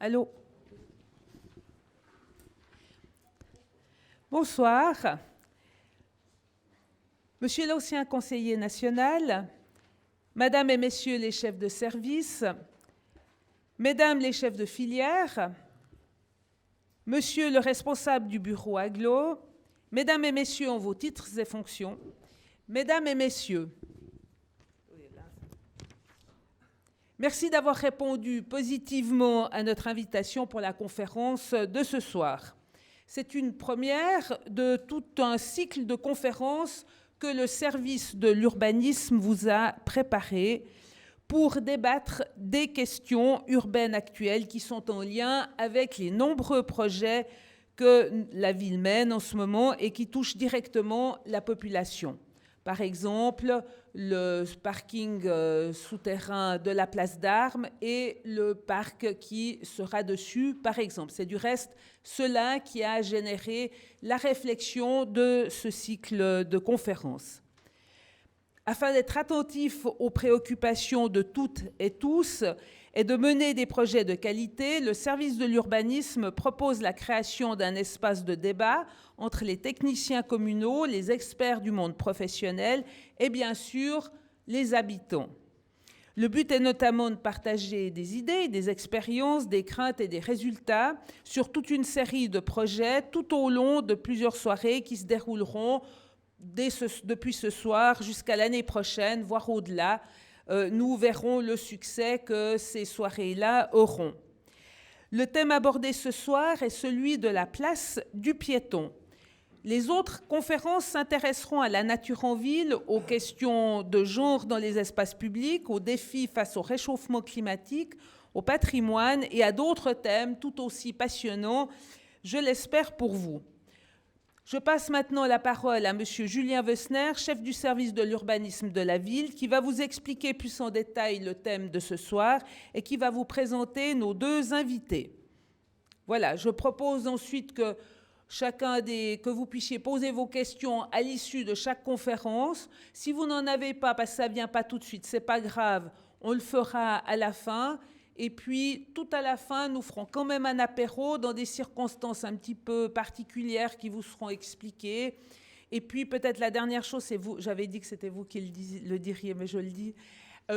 Allô? Bonsoir. Monsieur l'ancien conseiller national, Madame et Messieurs les chefs de service, Mesdames les chefs de filière, Monsieur le responsable du bureau Aglo, Mesdames et Messieurs en vos titres et fonctions, Mesdames et Messieurs, merci d'avoir répondu positivement à notre invitation pour la conférence de ce soir. C'est une première de tout un cycle de conférences que le service de l'urbanisme vous a préparé pour débattre des questions urbaines actuelles qui sont en lien avec les nombreux projets que la ville mène en ce moment et qui touchent directement la population. Par exemple, le parking souterrain de la place d'Armes et le parc qui sera dessus, par exemple. C'est du reste cela qui a généré la réflexion de ce cycle de conférences. Afin d'être attentif aux préoccupations de toutes et tous et de mener des projets de qualité, le service de l'urbanisme propose la création d'un espace de débat entre les techniciens communaux, les experts du monde professionnel et bien sûr les habitants. Le but est notamment de partager des idées, des expériences, des craintes et des résultats sur toute une série de projets tout au long de plusieurs soirées qui se dérouleront depuis ce soir jusqu'à l'année prochaine, voire au-delà. Nous verrons le succès que ces soirées-là auront. Le thème abordé ce soir est celui de la place du piéton. Les autres conférences s'intéresseront à la nature en ville, aux questions de genre dans les espaces publics, aux défis face au réchauffement climatique, au patrimoine et à d'autres thèmes tout aussi passionnants, je l'espère pour vous. Je passe maintenant la parole à M. Julien Wessner, chef du service de l'urbanisme de la ville, qui va vous expliquer plus en détail le thème de ce soir et qui va vous présenter nos deux invités. Voilà, je propose ensuite que que vous puissiez poser vos questions à l'issue de chaque conférence. Si vous n'en avez pas, parce que ça ne vient pas tout de suite, ce n'est pas grave, on le fera à la fin. Et puis, tout à la fin, nous ferons quand même un apéro dans des circonstances un petit peu particulières qui vous seront expliquées. Et puis, peut-être la dernière chose, c'est vous, j'avais dit que c'était vous qui le diriez, mais je le dis,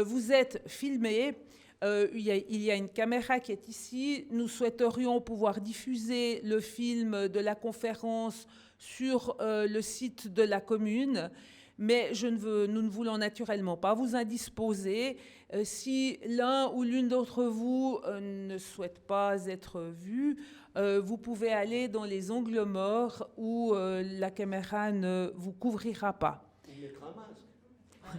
vous êtes filmés. Il y a une caméra qui est ici. Nous souhaiterions pouvoir diffuser le film de la conférence sur le site de la commune, mais nous ne voulons naturellement pas vous indisposer. Si l'un ou l'une d'entre vous ne souhaite pas être vu, vous pouvez aller dans les angles morts où la caméra ne vous couvrira pas. On mettra un masque.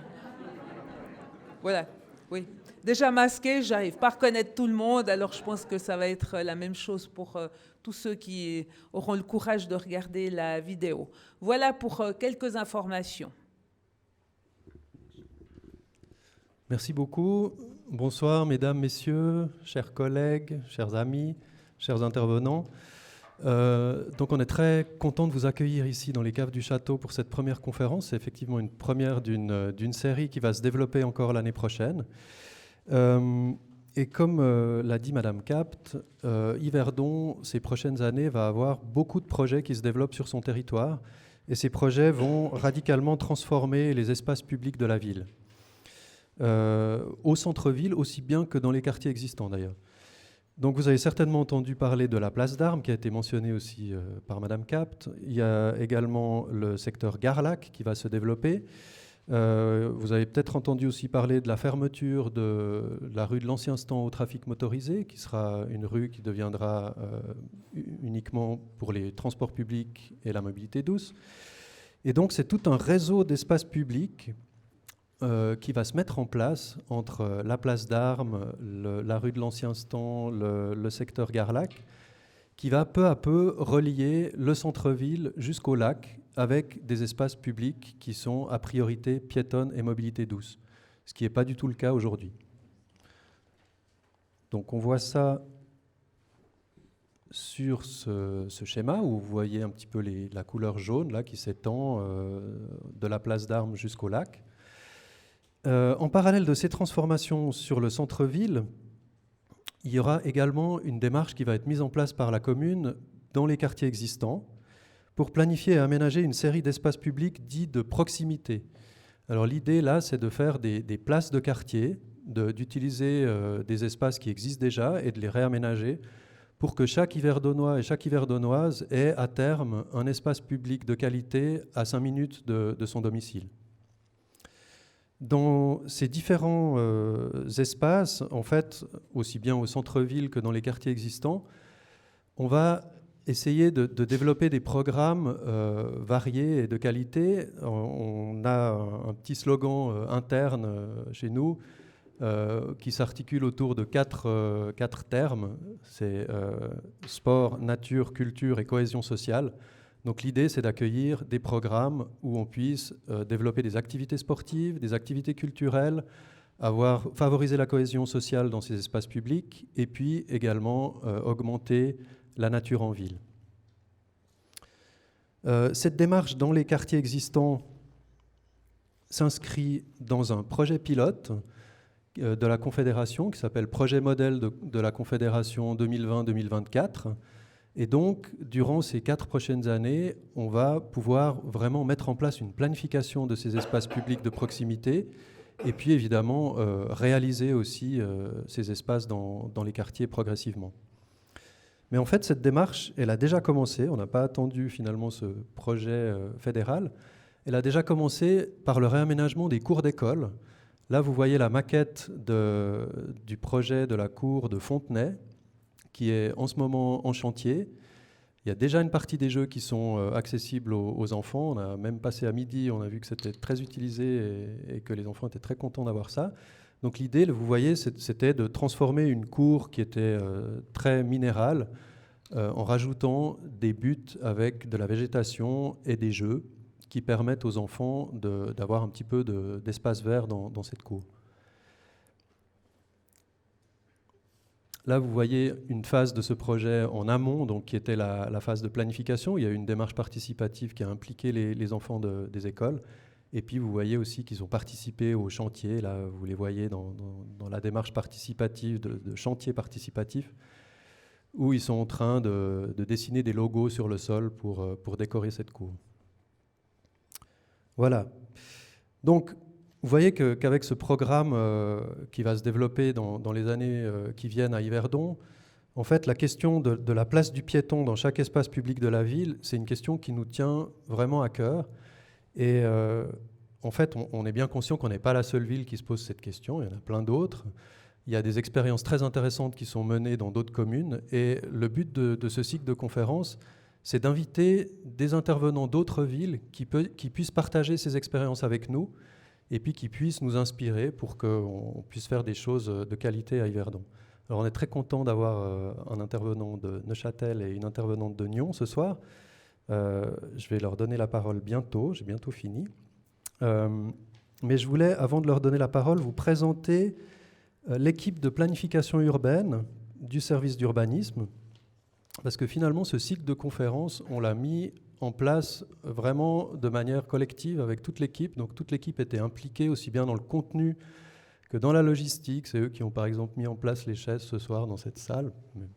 Voilà, oui. Déjà masqué, j'arrive pas à reconnaître tout le monde, alors je pense que ça va être la même chose pour tous ceux qui auront le courage de regarder la vidéo. Voilà pour quelques informations. Merci beaucoup. Bonsoir, mesdames, messieurs, chers collègues, chers amis, chers intervenants. Donc on est très content de vous accueillir ici dans les caves du château pour cette première conférence. C'est effectivement une première d'une série qui va se développer encore l'année prochaine. Et comme l'a dit Madame Capt, Yverdon, ces prochaines années, va avoir beaucoup de projets qui se développent sur son territoire. Et ces projets vont radicalement transformer les espaces publics de la ville. Au centre-ville, aussi bien que dans les quartiers existants d'ailleurs. Donc vous avez certainement entendu parler de la place d'Armes, qui a été mentionnée aussi par Madame Capt. Il y a également le secteur Garlac qui va se développer. Vous avez peut-être entendu aussi parler de la fermeture de la rue de l'Ancien Stand au trafic motorisé, qui sera une rue qui deviendra uniquement pour les transports publics et la mobilité douce. Et donc c'est tout un réseau d'espaces publics qui va se mettre en place entre la place d'Armes, la rue de l'Ancien Stand, le secteur Garlac, qui va peu à peu relier le centre-ville jusqu'au lac avec des espaces publics qui sont à priorité piétonne et mobilité douce, ce qui n'est pas du tout le cas aujourd'hui. Donc on voit ça sur ce schéma où vous voyez un petit peu la couleur jaune là, qui s'étend de la place d'Armes jusqu'au lac. En parallèle de ces transformations sur le centre-ville, il y aura également une démarche qui va être mise en place par la commune dans les quartiers existants pour planifier et aménager une série d'espaces publics dits de proximité. Alors l'idée là, c'est de faire des places de quartier, d'utiliser des espaces qui existent déjà et de les réaménager pour que chaque Yverdonnois et chaque Yverdonnoise ait à terme un espace public de qualité à 5 minutes de son domicile. Dans ces différents espaces, en fait, aussi bien au centre-ville que dans les quartiers existants, on va essayer de développer des programmes variés et de qualité. On a un petit slogan interne chez nous qui s'articule autour de quatre termes. C'est sport, nature, culture et cohésion sociale. Donc l'idée, c'est d'accueillir des programmes où on puisse développer des activités sportives, des activités culturelles, favoriser la cohésion sociale dans ces espaces publics et puis également augmenter la nature en ville. Cette démarche dans les quartiers existants s'inscrit dans un projet pilote de la Confédération qui s'appelle Projet modèle de la Confédération 2020-2024. Et donc, durant ces 4 prochaines années, on va pouvoir vraiment mettre en place une planification de ces espaces publics de proximité et puis évidemment réaliser aussi ces espaces dans les quartiers progressivement. Mais en fait, cette démarche, elle a déjà commencé. On n'a pas attendu finalement ce projet fédéral. Elle a déjà commencé par le réaménagement des cours d'école. Là, vous voyez la maquette du projet de la cour de Fontenay, qui est en ce moment en chantier. Il y a déjà une partie des jeux qui sont accessibles aux enfants. On a même passé à midi, on a vu que c'était très utilisé et que les enfants étaient très contents d'avoir ça. Donc l'idée, vous voyez, c'était de transformer une cour qui était très minérale en rajoutant des buts avec de la végétation et des jeux qui permettent aux enfants d'avoir un petit peu d'espace vert dans cette cour. Là, vous voyez une phase de ce projet en amont, donc, qui était la phase de planification. Il y a eu une démarche participative qui a impliqué les enfants des écoles. Et puis, vous voyez aussi qu'ils ont participé au chantier. Là, vous les voyez dans la démarche participative, de chantier participatif, où ils sont en train de dessiner des logos sur le sol pour décorer cette cour. Voilà. Donc, vous voyez qu'avec ce programme qui va se développer dans les années qui viennent à Yverdon, en fait, la question de la place du piéton dans chaque espace public de la ville, c'est une question qui nous tient vraiment à cœur. Et en fait, on est bien conscient qu'on n'est pas la seule ville qui se pose cette question, il y en a plein d'autres. Il y a des expériences très intéressantes qui sont menées dans d'autres communes. Et le but de ce cycle de conférences, c'est d'inviter des intervenants d'autres villes qui puissent partager ces expériences avec nous et puis qui puissent nous inspirer pour qu'on puisse faire des choses de qualité à Yverdon. Alors on est très content d'avoir un intervenant de Neuchâtel et une intervenante de Nyon ce soir. Je vais leur donner la parole bientôt, j'ai bientôt fini. Mais je voulais, avant de leur donner la parole, vous présenter l'équipe de planification urbaine du service d'urbanisme, parce que finalement, ce cycle de conférences, on l'a mis en place vraiment de manière collective avec toute l'équipe. Donc toute l'équipe était impliquée aussi bien dans le contenu que dans la logistique. C'est eux qui ont par exemple mis en place les chaises ce soir dans cette salle.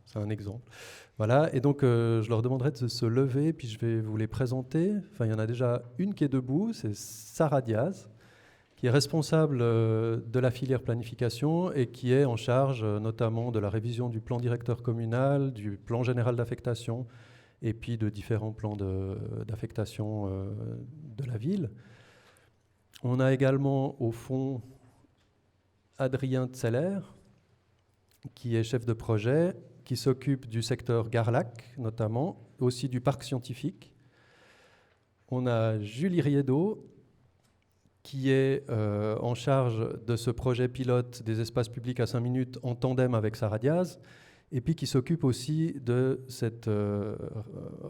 C'est un exemple. Voilà, et donc je leur demanderai de se lever, puis je vais vous les présenter. Enfin, il y en a déjà une qui est debout, c'est Sarah Diaz, qui est responsable de la filière planification et qui est en charge notamment de la révision du plan directeur communal, du plan général d'affectation et puis de différents plans d'affectation de la ville. On a également au fond Adrien Tseller, qui est chef de projet, qui s'occupe du secteur Garlac notamment, aussi du parc scientifique. On a Julie Riedo, qui est en charge de ce projet pilote des espaces publics à 5 minutes en tandem avec Sarah Diaz, et puis qui s'occupe aussi de cette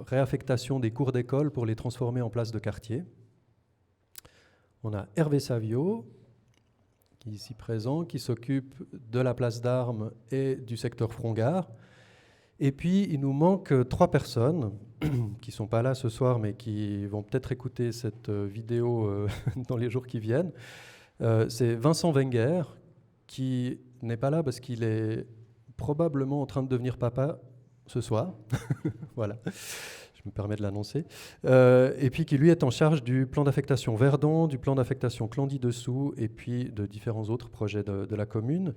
réaffectation des cours d'école pour les transformer en places de quartier. On a Hervé Savio, qui est ici présent, qui s'occupe de la place d'Armes et du secteur Front-Gare. Et puis, il nous manque 3 personnes qui ne sont pas là ce soir, mais qui vont peut-être écouter cette vidéo dans les jours qui viennent. C'est Vincent Wenger, qui n'est pas là parce qu'il est probablement en train de devenir papa ce soir. Voilà, je me permets de l'annoncer. Et puis qui lui est en charge du plan d'affectation Verdon, du plan d'affectation Clandy-Dessous et puis de différents autres projets de la commune.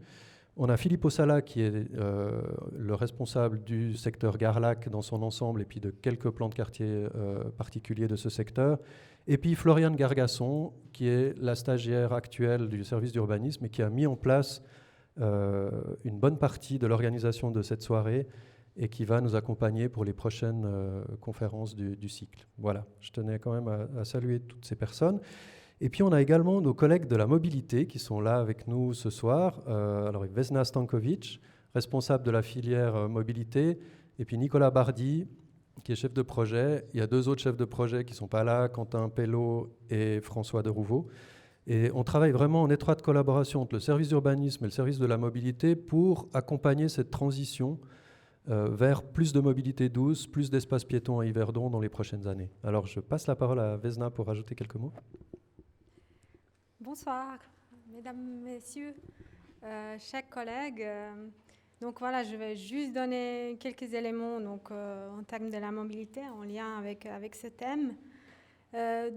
On a Philippe Ossala qui est le responsable du secteur Garlac dans son ensemble et puis de quelques plans de quartier particuliers de ce secteur. Et puis Floriane Gargasson qui est la stagiaire actuelle du service d'urbanisme et qui a mis en place une bonne partie de l'organisation de cette soirée et qui va nous accompagner pour les prochaines conférences du cycle. Voilà, je tenais quand même à saluer toutes ces personnes. Et puis on a également nos collègues de la mobilité qui sont là avec nous ce soir. Alors Vesna Stankovic, responsable de la filière mobilité, et puis Nicolas Bardi, qui est chef de projet. Il y a 2 autres chefs de projet qui ne sont pas là, Quentin Pello et François de Rouveau. Et on travaille vraiment en étroite collaboration entre le service d'urbanisme et le service de la mobilité pour accompagner cette transition vers plus de mobilité douce, plus d'espace piéton à Yverdon dans les prochaines années. Alors je passe la parole à Vesna pour ajouter quelques mots. Bonsoir, mesdames, messieurs, chers collègues. Donc voilà, je vais juste donner quelques éléments en termes de la mobilité en lien avec ce thème.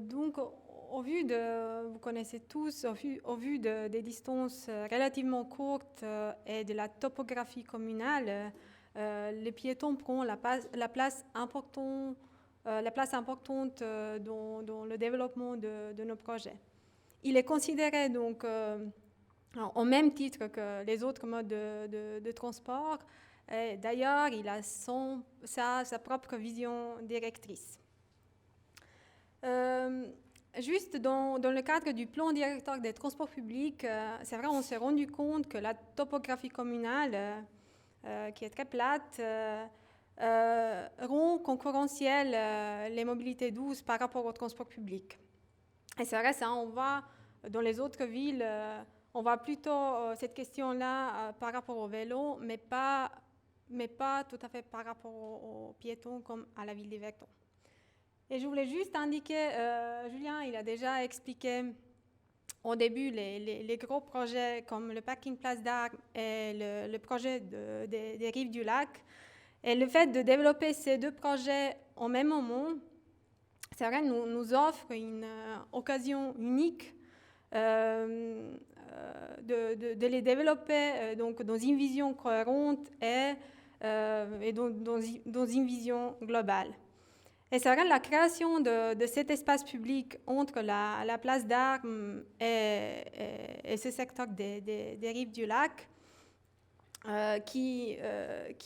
Donc, vous connaissez tous, au vu des distances relativement courtes et de la topographie communale, les piétons prennent la place importante dans le développement de nos projets. Il est considéré donc au même titre que les autres modes de transport. Et d'ailleurs, il a sa propre vision directrice. Juste dans le cadre du plan directeur des transports publics, c'est vrai, on s'est rendu compte que la topographie communale, qui est très plate, rend concurrentielles les mobilités douces par rapport au transport public. Et c'est vrai, ça, on voit dans les autres villes, on voit plutôt cette question-là par rapport au vélo, mais pas tout à fait par rapport aux piétons comme à la ville d'Yverdon. Et je voulais juste indiquer, Julien, il a déjà expliqué au début les gros projets comme le parking Place d'Armes et le projet des rives du lac. Et le fait de développer ces 2 projets au même moment, c'est vrai, nous offre une occasion unique de les développer donc dans une vision cohérente et dans une vision globale. Et c'est vrai, la création de cet espace public entre la place d'Armes et ce secteur des rives du lac, qui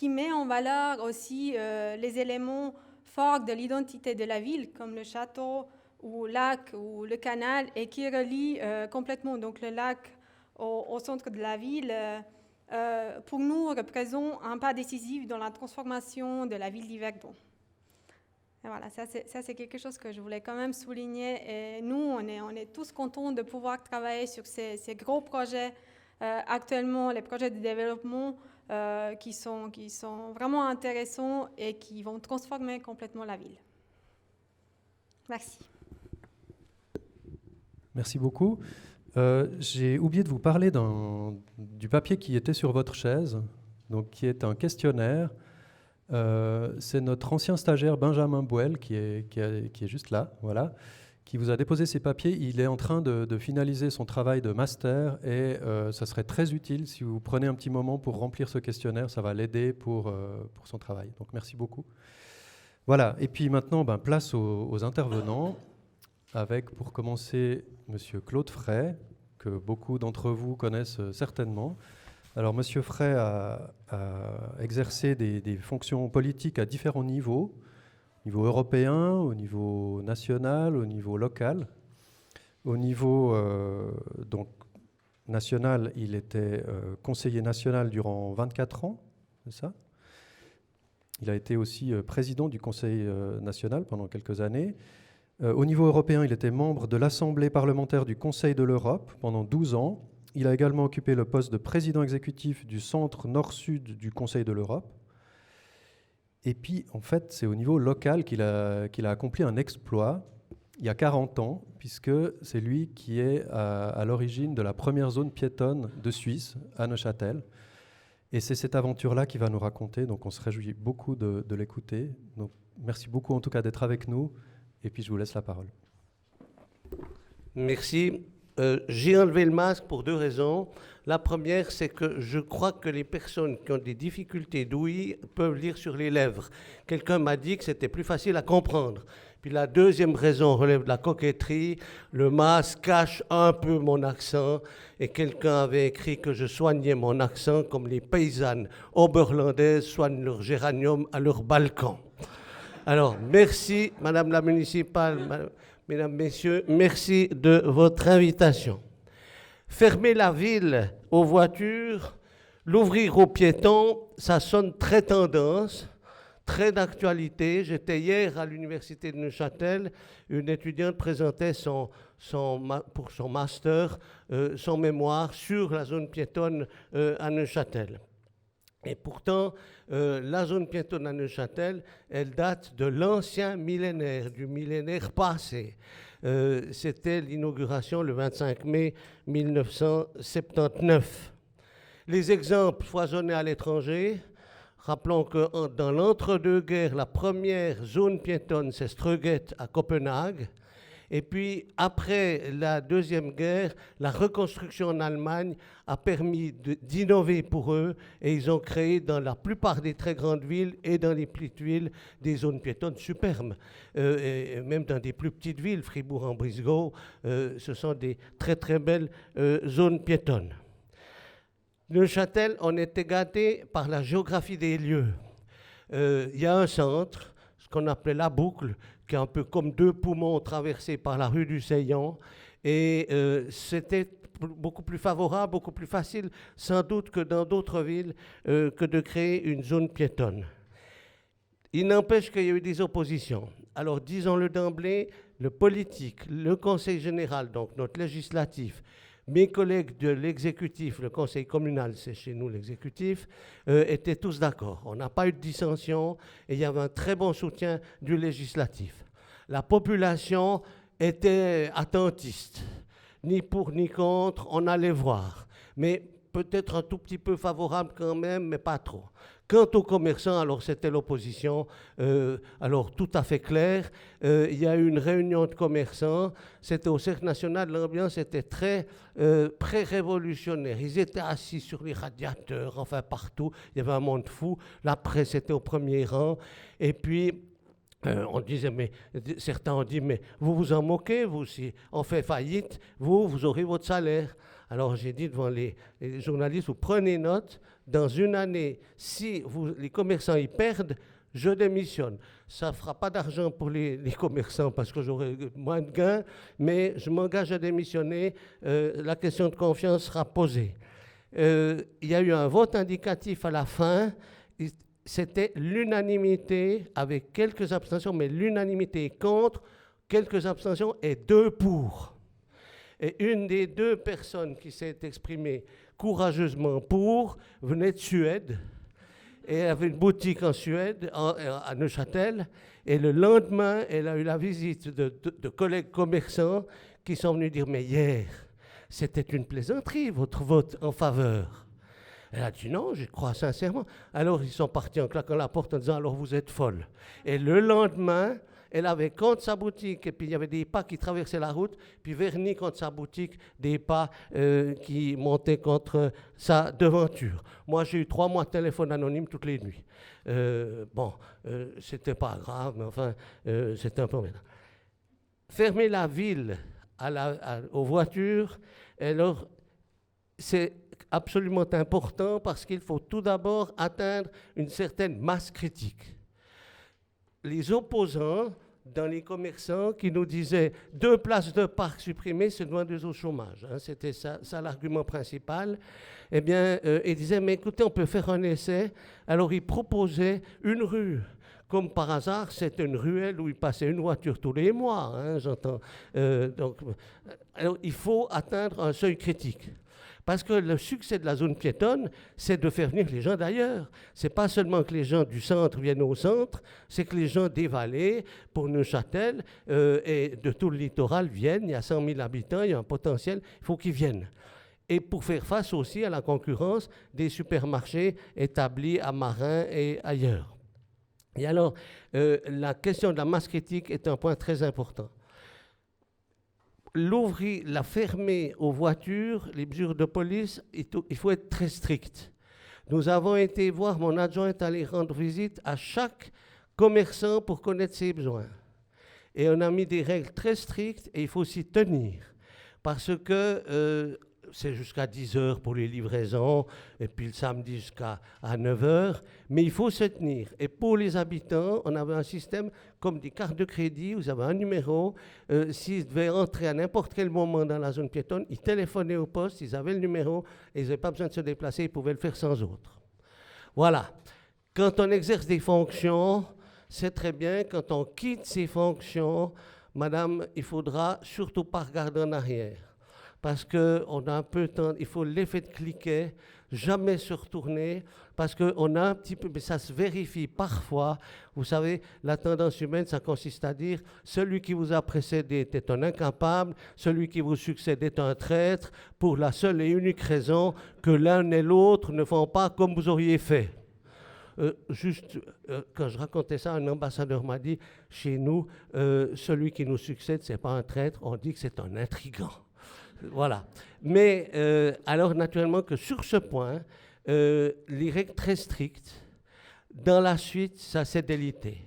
met en valeur aussi les éléments forts de l'identité de la ville, comme le château ou le lac ou le canal, et qui relie complètement donc, le lac au centre de la ville, pour nous représente un pas décisif dans la transformation de la ville d'Yverdon. Et voilà, ça c'est quelque chose que je voulais quand même souligner. Et nous, on est tous contents de pouvoir travailler sur ces gros projets actuellement, les projets de développement qui sont vraiment intéressants et qui vont transformer complètement la ville. Merci. Merci beaucoup. J'ai oublié de vous parler du papier qui était sur votre chaise, donc qui est un questionnaire. C'est notre ancien stagiaire Benjamin Bouel qui est juste là, voilà, qui vous a déposé ses papiers. Il est en train de finaliser son travail de master et ça serait très utile si vous prenez un petit moment pour remplir ce questionnaire. Ça va l'aider pour son travail. Donc merci beaucoup. Voilà, et puis maintenant, place aux intervenants, avec pour commencer Monsieur Claude Fray, que beaucoup d'entre vous connaissent certainement. Alors, Monsieur Fray a exercé des fonctions politiques à différents niveaux, au niveau européen, au niveau national, au niveau local. Au niveau donc, national, il était conseiller national durant 24 ans, c'est ça ? Il a été aussi président du Conseil national pendant quelques années. Au niveau européen, il était membre de l'Assemblée parlementaire du Conseil de l'Europe pendant 12 ans. Il a également occupé le poste de président exécutif du centre nord-sud du Conseil de l'Europe. Et puis, en fait, c'est au niveau local qu'il a accompli un exploit il y a 40 ans, puisque c'est lui qui est à l'origine de la première zone piétonne de Suisse, à Neuchâtel. Et c'est cette aventure-là qu'il va nous raconter, donc on se réjouit beaucoup de l'écouter. Donc merci beaucoup en tout cas d'être avec nous, et puis je vous laisse la parole. Merci. J'ai enlevé le masque pour 2 raisons. La première, c'est que je crois que les personnes qui ont des difficultés d'ouïe peuvent lire sur les lèvres. Quelqu'un m'a dit que c'était plus facile à comprendre. Puis la deuxième raison relève de la coquetterie. Le masque cache un peu mon accent et quelqu'un avait écrit que je soignais mon accent comme les paysannes oberlandaises soignent leur géranium à leur balcon. Alors, merci, Madame la municipale, Mesdames, Messieurs, merci de votre invitation. Fermer la ville aux voitures, l'ouvrir aux piétons, ça sonne très tendance, très d'actualité. J'étais hier à l'université de Neuchâtel, une étudiante présentait pour son master, son mémoire sur la zone piétonne à Neuchâtel. Et pourtant, la zone piétonne à Neuchâtel, elle date de l'ancien millénaire, du millénaire passé. C'était l'inauguration le 25 mai 1979. Les exemples foisonnaient à l'étranger. Rappelons que dans l'entre-deux-guerres, la première zone piétonne, c'est Strøget à Copenhague. Et puis, après la Deuxième Guerre, la reconstruction en Allemagne a permis d'innover pour eux et ils ont créé dans la plupart des très grandes villes et dans les petites villes des zones piétonnes superbes. Et même dans des plus petites villes, Fribourg-en-Brisgau, ce sont des très très belles zones piétonnes. Neuchâtel, on était gâté par la géographie des lieux. Il y a un centre, ce qu'on appelait la boucle, qui est un peu comme 2 poumons traversés par la rue du Seillan. Et c'était beaucoup plus favorable, beaucoup plus facile, sans doute que dans d'autres villes, que de créer une zone piétonne. Il n'empêche qu'il y a eu des oppositions. Alors, disons-le d'emblée, le politique, le Conseil général, donc notre législatif, mes collègues de l'exécutif, le conseil communal, c'est chez nous l'exécutif, étaient tous d'accord. On n'a pas eu de dissension et il y avait un très bon soutien du législatif. La population était attentiste, ni pour ni contre, on allait voir. Mais peut-être un tout petit peu favorable quand même, mais pas trop. Quant aux commerçants, alors c'était l'opposition, alors tout à fait clair. Il y a eu une réunion de commerçants, c'était au Cercle National, l'ambiance était très pré-révolutionnaire. Ils étaient assis sur les radiateurs, enfin partout, il y avait un monde fou. La presse était au premier rang. Et puis, on disait, mais certains ont dit, mais vous vous en moquez, vous, si on fait faillite, vous aurez votre salaire. Alors j'ai dit devant les journalistes, vous prenez note, dans une année, si les commerçants y perdent, je démissionne. Ça ne fera pas d'argent pour les commerçants parce que j'aurai moins de gains, mais je m'engage à démissionner, la question de confiance sera posée. Il y a eu un vote indicatif à la fin, c'était l'unanimité avec quelques abstentions, mais l'unanimité contre, quelques abstentions et 2 pour. Et une des 2 personnes qui s'est exprimée courageusement pour venait de Suède et elle avait une boutique en Suède, à Neuchâtel. Et le lendemain, elle a eu la visite de collègues commerçants qui sont venus dire « Mais hier, c'était une plaisanterie, votre vote en faveur. » Elle a dit « Non, je crois sincèrement. » Alors ils sont partis en claquant la porte en disant « Alors vous êtes folle. » Et le lendemain, elle avait contre sa boutique, et puis il y avait des pas qui traversaient la route, puis vernis contre sa boutique, des pas qui montaient contre sa devanture. Moi, j'ai eu 3 mois de téléphone anonyme toutes les nuits. C'était pas grave, mais enfin, c'était un peu embêtant. Fermer la ville aux voitures, alors, c'est absolument important parce qu'il faut tout d'abord atteindre une certaine masse critique. Les opposants, dans les commerçants, qui nous disaient 2 places de parc supprimées, c'est loin au chômage. Hein, c'était ça l'argument principal. Eh bien, ils disaient, mais écoutez, on peut faire un essai. Alors, ils proposaient une rue. Comme par hasard, c'était une ruelle où il passait une voiture tous les mois. Hein, j'entends. Alors, il faut atteindre un seuil critique. Parce que le succès de la zone piétonne, c'est de faire venir les gens d'ailleurs. Ce n'est pas seulement que les gens du centre viennent au centre, c'est que les gens des vallées, pour Neuchâtel et de tout le littoral viennent. Il y a 100 000 habitants, il y a un potentiel, il faut qu'ils viennent. et pour faire face aussi à la concurrence des supermarchés établis à Marin et ailleurs. Et alors, la question de la masse critique est un point très important. La fermer aux voitures, les mesures de police, il faut être très strict. Nous avons été voir, mon adjoint est allé rendre visite à chaque commerçant pour connaître ses besoins. Et on a mis des règles très strictes et il faut s'y tenir. Parce que c'est jusqu'à 10 heures pour les livraisons et puis le samedi jusqu'à 9 heures. Mais il faut se tenir. Et pour les habitants, on avait un système comme des cartes de crédit. Vous avez un numéro. S'ils devaient entrer à n'importe quel moment dans la zone piétonne, ils téléphonaient au poste, ils avaient le numéro et ils n'avaient pas besoin de se déplacer, ils pouvaient le faire sans autre. Voilà. Quand on exerce des fonctions, c'est très bien. Quand on quitte ces fonctions, madame, il faudra surtout pas regarder en arrière. Parce qu'on a un peu de temps, il faut l'effet de cliquet, jamais se retourner, parce qu'on a un petit peu, mais ça se vérifie parfois. Vous savez, la tendance humaine, ça consiste à dire, celui qui vous a précédé était un incapable, celui qui vous succède est un traître, pour la seule et unique raison que l'un et l'autre ne font pas comme vous auriez fait. Quand je racontais ça, un ambassadeur m'a dit, chez nous, celui qui nous succède, ce n'est pas un traître, on dit que c'est un intrigant. Voilà. Mais alors, naturellement, que sur ce point, les règles très strictes, dans la suite, ça s'est délité.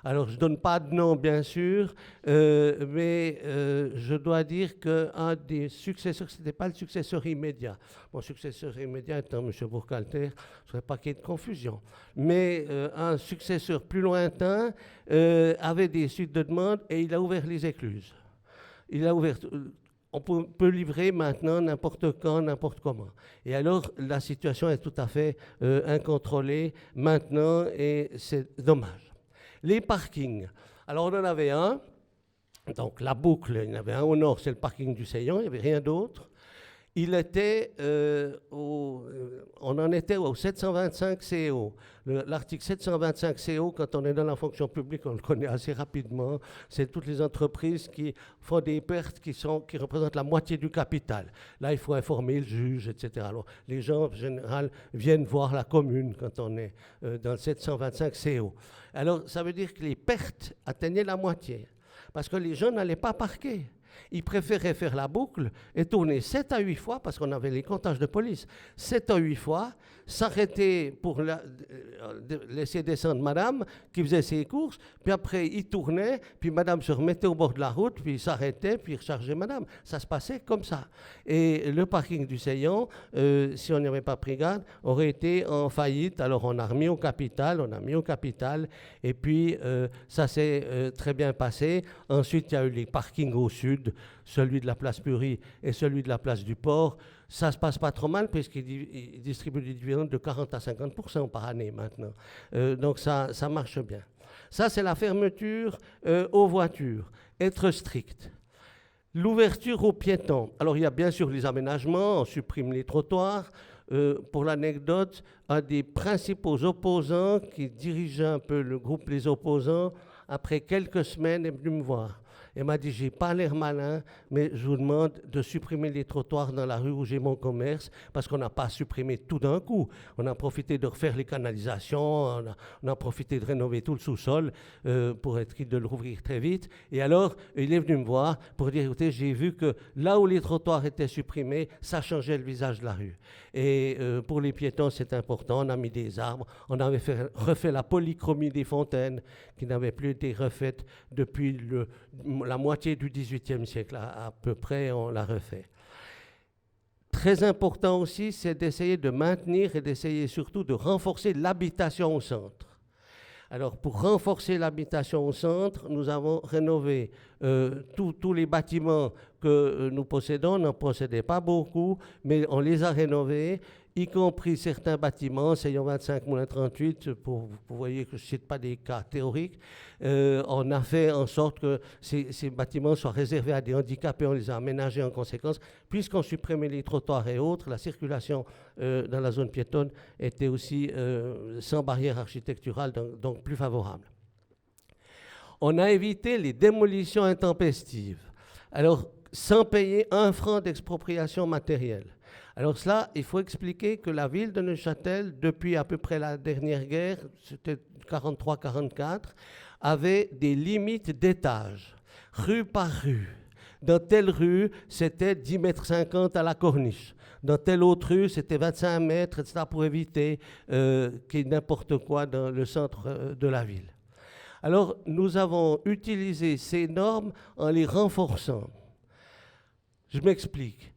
Alors, je ne donne pas de nom, bien sûr, mais je dois dire qu'un des successeurs, ce n'était pas le successeur immédiat. Mon successeur immédiat étant M. Bourcalter, je ne voudrais pas qu'il y ait de confusion. Mais un successeur plus lointain avait des suites de demandes et il a ouvert les écluses. Il a ouvert... On peut livrer maintenant n'importe quand, n'importe comment. Et alors, la situation est tout à fait incontrôlée maintenant et c'est dommage. Les parkings. Alors, on en avait un. Donc, la boucle, il y en avait un au nord, c'est le parking du Seillon, il n'y avait rien d'autre. Il était on en était au 725 CO. L'article 725 CO, quand on est dans la fonction publique, on le connaît assez rapidement. C'est toutes les entreprises qui font des pertes qui représentent la moitié du capital. Là, il faut informer le juge, etc. Alors, les gens, en général, viennent voir la commune quand on est dans le 725 CO. Alors, ça veut dire que les pertes atteignaient la moitié. Parce que les gens n'allaient pas parquer. Ils préféraient faire la boucle et tourner 7 à 8 fois, parce qu'on avait les comptages de police, 7 à 8 fois, s'arrêter pour laisser descendre madame qui faisait ses courses, puis après il tournait, puis madame se remettait au bord de la route, puis il s'arrêtait, puis il rechargeait madame. Ça se passait comme ça. Et le parking du Seillon, si on n'y avait pas pris garde, aurait été en faillite. Alors on a mis au capital, et puis ça s'est très bien passé. Ensuite, il y a eu les parkings au sud, celui de la place Purie et celui de la place du Port. Ça se passe pas trop mal puisqu'ils distribuent des dividendes de 40 à 50% par année maintenant. Donc ça marche bien. Ça, c'est la fermeture aux voitures. Être strict. L'ouverture aux piétons. Alors, il y a bien sûr les aménagements, on supprime les trottoirs. Pour l'anecdote, un des principaux opposants qui dirigeait un peu le groupe Les Opposants, après quelques semaines, est venu me voir. Il m'a dit, j'ai pas l'air malin, mais je vous demande de supprimer les trottoirs dans la rue où j'ai mon commerce, parce qu'on n'a pas supprimé tout d'un coup. On a profité de refaire les canalisations, on a profité de rénover tout le sous-sol pour être de le rouvrir très vite. Et alors, il est venu me voir pour dire, écoutez, j'ai vu que là où les trottoirs étaient supprimés, ça changeait le visage de la rue. Et pour les piétons, c'est important. On a mis des arbres, on avait refait la polychromie des fontaines, qui n'avait plus été refaite depuis la moitié du XVIIIe siècle, à peu près, on l'a refait. Très important aussi, c'est d'essayer de maintenir et d'essayer surtout de renforcer l'habitation au centre. Alors, pour renforcer l'habitation au centre, nous avons rénové tous les bâtiments que nous possédons. On n'en possédait pas beaucoup, mais on les a rénovés, y compris certains bâtiments, Seillon 25, Moulin 38, vous voyez que je ne cite pas des cas théoriques. On a fait en sorte que ces bâtiments soient réservés à des handicapés, on les a aménagés en conséquence. Puisqu'on supprimait les trottoirs et autres, la circulation dans la zone piétonne était aussi sans barrière architecturale, donc plus favorable. On a évité les démolitions intempestives. Alors, sans payer 1 franc d'expropriation matérielle. Alors cela, il faut expliquer que la ville de Neuchâtel, depuis à peu près la dernière guerre, c'était 43-44, avait des limites d'étages, rue par rue. Dans telle rue, c'était 10,50 m à la corniche. Dans telle autre rue, c'était 25 mètres, etc., pour éviter qu'il y ait n'importe quoi dans le centre de la ville. Alors, nous avons utilisé ces normes en les renforçant. Je m'explique.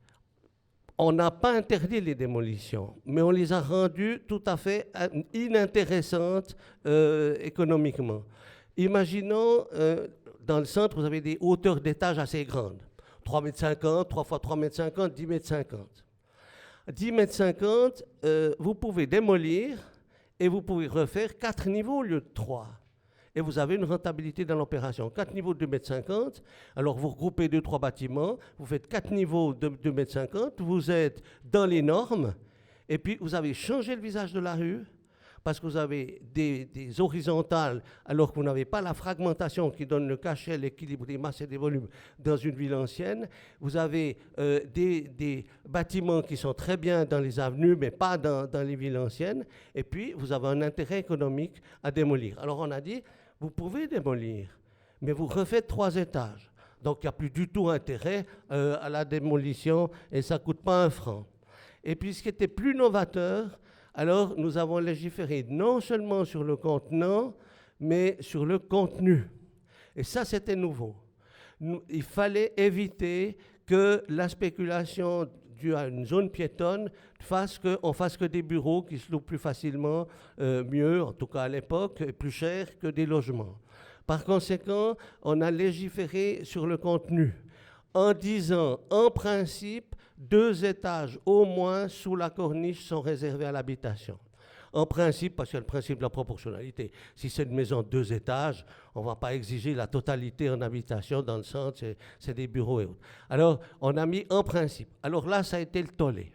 On n'a pas interdit les démolitions, mais on les a rendues tout à fait inintéressantes économiquement. Imaginons, dans le centre, vous avez des hauteurs d'étages assez grandes. 3,50 m, 3 x 3,50 m, 10,50 m. 10,50 m, vous pouvez démolir et vous pouvez refaire 4 niveaux au lieu de 3. Et vous avez une rentabilité dans l'opération. 4 niveaux de 2,50 m, alors vous regroupez 2-3 bâtiments, vous faites 4 niveaux de 2,50 m, vous êtes dans les normes, et puis vous avez changé le visage de la rue, parce que vous avez des horizontales, alors que vous n'avez pas la fragmentation qui donne le cachet, l'équilibre des masses et des volumes dans une ville ancienne. Vous avez des bâtiments qui sont très bien dans les avenues, mais pas dans les villes anciennes. Et puis, vous avez un intérêt économique à démolir. Alors, on a dit, vous pouvez démolir, mais vous refaites 3 étages. Donc, il n'y a plus du tout intérêt à la démolition et ça ne coûte pas 1 franc. Et puis, ce qui était plus novateur, alors nous avons légiféré non seulement sur le contenant, mais sur le contenu. Et ça, c'était nouveau. Il fallait éviter que la spéculation due à une zone piétonne fasse qu'on fasse que des bureaux qui se louent plus facilement, mieux, en tout cas à l'époque, et plus cher que des logements. Par conséquent, on a légiféré sur le contenu en disant, en principe, 2 étages au moins sous la corniche sont réservés à l'habitation. En principe, parce qu'il y a le principe de la proportionnalité. Si c'est une maison de 2 étages, on ne va pas exiger la totalité en habitation dans le centre, c'est des bureaux et autres. Alors, on a mis en principe. Alors là, ça a été le tollé.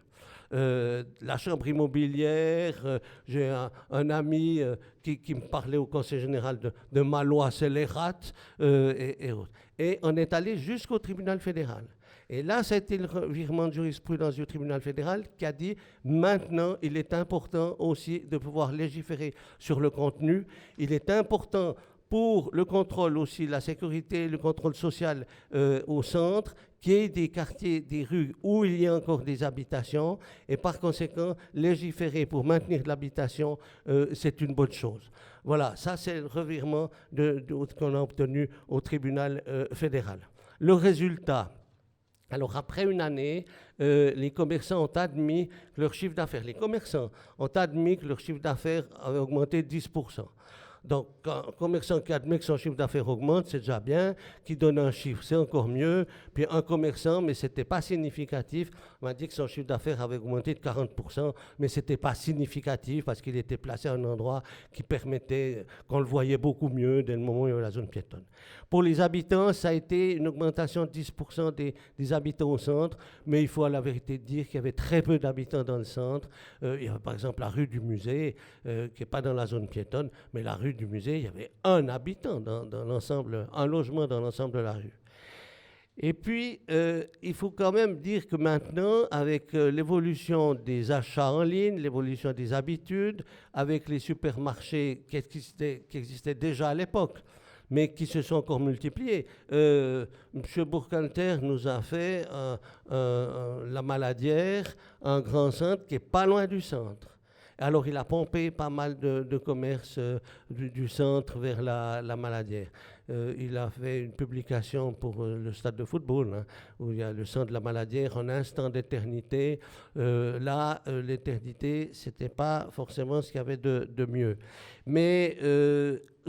La chambre immobilière, j'ai un ami qui me parlait au conseil général de ma loi scélérate et autres. Et on est allé jusqu'au tribunal fédéral. Et là, ça a été le revirement de jurisprudence du tribunal fédéral qui a dit maintenant, il est important aussi de pouvoir légiférer sur le contenu. Il est important pour le contrôle aussi, la sécurité, le contrôle social au centre, qu'il y ait des quartiers, des rues où il y a encore des habitations. Et par conséquent, légiférer pour maintenir de l'habitation, c'est une bonne chose. Voilà, ça c'est le revirement qu'on a obtenu au tribunal fédéral. Le résultat. Alors, après une année, les commerçants ont admis que leur chiffre d'affaires, avait augmenté de 10%. Donc, un commerçant qui admet que son chiffre d'affaires augmente, c'est déjà bien. Qui donne un chiffre, c'est encore mieux. Puis un commerçant, mais ce n'était pas significatif, m'a dit que son chiffre d'affaires avait augmenté de 40%, mais ce n'était pas significatif parce qu'il était placé à un endroit qui permettait qu'on le voyait beaucoup mieux dès le moment où il y avait la zone piétonne. Pour les habitants, ça a été une augmentation de 10% des habitants au centre, mais il faut à la vérité dire qu'il y avait très peu d'habitants dans le centre. Il y avait par exemple la rue du musée, qui n'est pas dans la zone piétonne, mais la rue du musée, il y avait un habitant dans l'ensemble, un logement dans l'ensemble de la rue. Et puis, il faut quand même dire que maintenant, avec l'évolution des achats en ligne, l'évolution des habitudes, avec les supermarchés qui existaient déjà à l'époque, mais qui se sont encore multipliés. M. Bourcanter nous a fait la Maladière, un grand centre qui n'est pas loin du centre. Alors, il a pompé pas mal de commerces du centre vers la Maladière. Il a fait une publication pour le stade de football, hein, où il y a le centre de la Maladière, un instant d'éternité. Là, l'éternité, ce n'était pas forcément ce qu'il y avait de mieux. Mais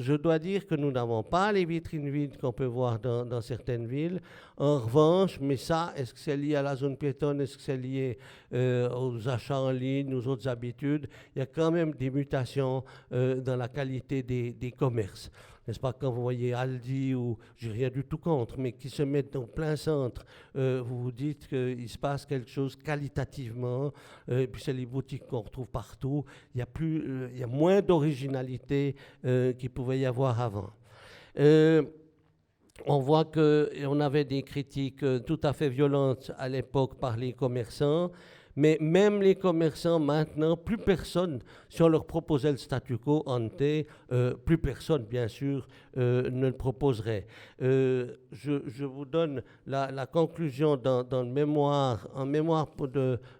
je dois dire que nous n'avons pas les vitrines vides qu'on peut voir dans certaines villes. En revanche, mais ça, est-ce que c'est lié à la zone piétonne, est-ce que c'est lié aux achats en ligne, aux autres habitudes? Il y a quand même des mutations dans la qualité des commerces. N'est-ce pas, quand vous voyez Aldi ou, j'ai rien du tout contre, mais qui se mettent en plein centre, vous vous dites qu'il se passe quelque chose qualitativement, et puis c'est les boutiques qu'on retrouve partout, il y a moins d'originalité qu'il pouvait y avoir avant. On voit qu'on avait des critiques tout à fait violentes à l'époque par les commerçants, Mais même les commerçants, maintenant, plus personne, si on leur proposait le statu quo ante, plus personne, bien sûr, ne le proposerait. Je vous donne la conclusion dans le mémoire, un mémoire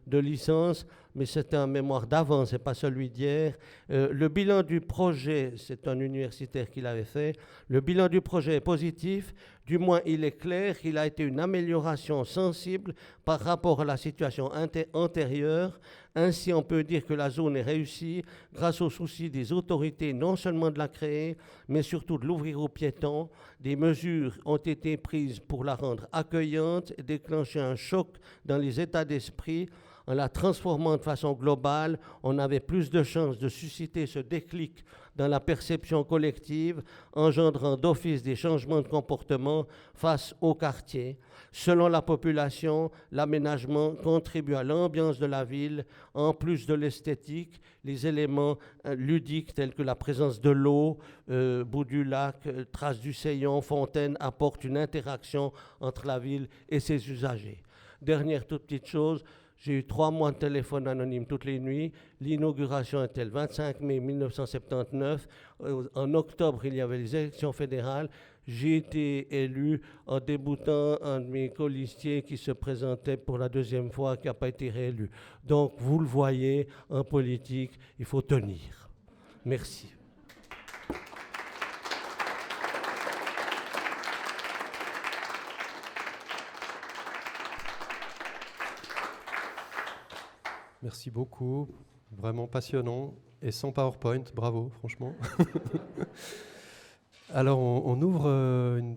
de licence, mais c'était un mémoire d'avant, ce n'est pas celui d'hier. Le bilan du projet, c'est un universitaire qui l'avait fait, le bilan du projet est positif, du moins il est clair qu'il a été une amélioration sensible par rapport à la situation antérieure. Ainsi, on peut dire que la zone est réussie grâce au souci des autorités, non seulement de la créer, mais surtout de l'ouvrir aux piétons. Des mesures ont été prises pour la rendre accueillante et déclencher un choc dans les états d'esprit. En la transformant de façon globale, on avait plus de chances de susciter ce déclic dans la perception collective, engendrant d'office des changements de comportement face au quartier. Selon la population, l'aménagement contribue à l'ambiance de la ville, en plus de l'esthétique, les éléments ludiques tels que la présence de l'eau, bout du lac, traces du Seillon, fontaine, apportent une interaction entre la ville et ses usagers. Dernière toute petite chose, j'ai eu 3 mois de téléphone anonyme toutes les nuits. L'inauguration était le 25 mai 1979. En octobre, il y avait les élections fédérales. J'ai été élu en déboutant un de mes colistiers qui se présentait pour la 2e fois, qui n'a pas été réélu. Donc, vous le voyez, en politique, il faut tenir. Merci. Merci beaucoup, vraiment passionnant et sans PowerPoint, bravo, franchement. Alors, on ouvre un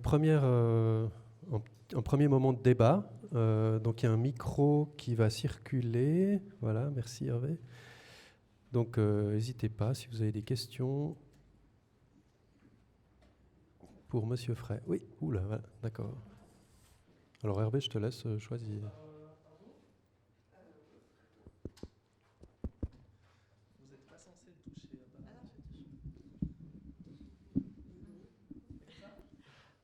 premier moment de débat. Donc, il y a un micro qui va circuler. Voilà, merci Hervé. Donc, n'hésitez pas si vous avez des questions pour Monsieur Frey. Oui, oula, voilà, d'accord. Alors Hervé, je te laisse choisir.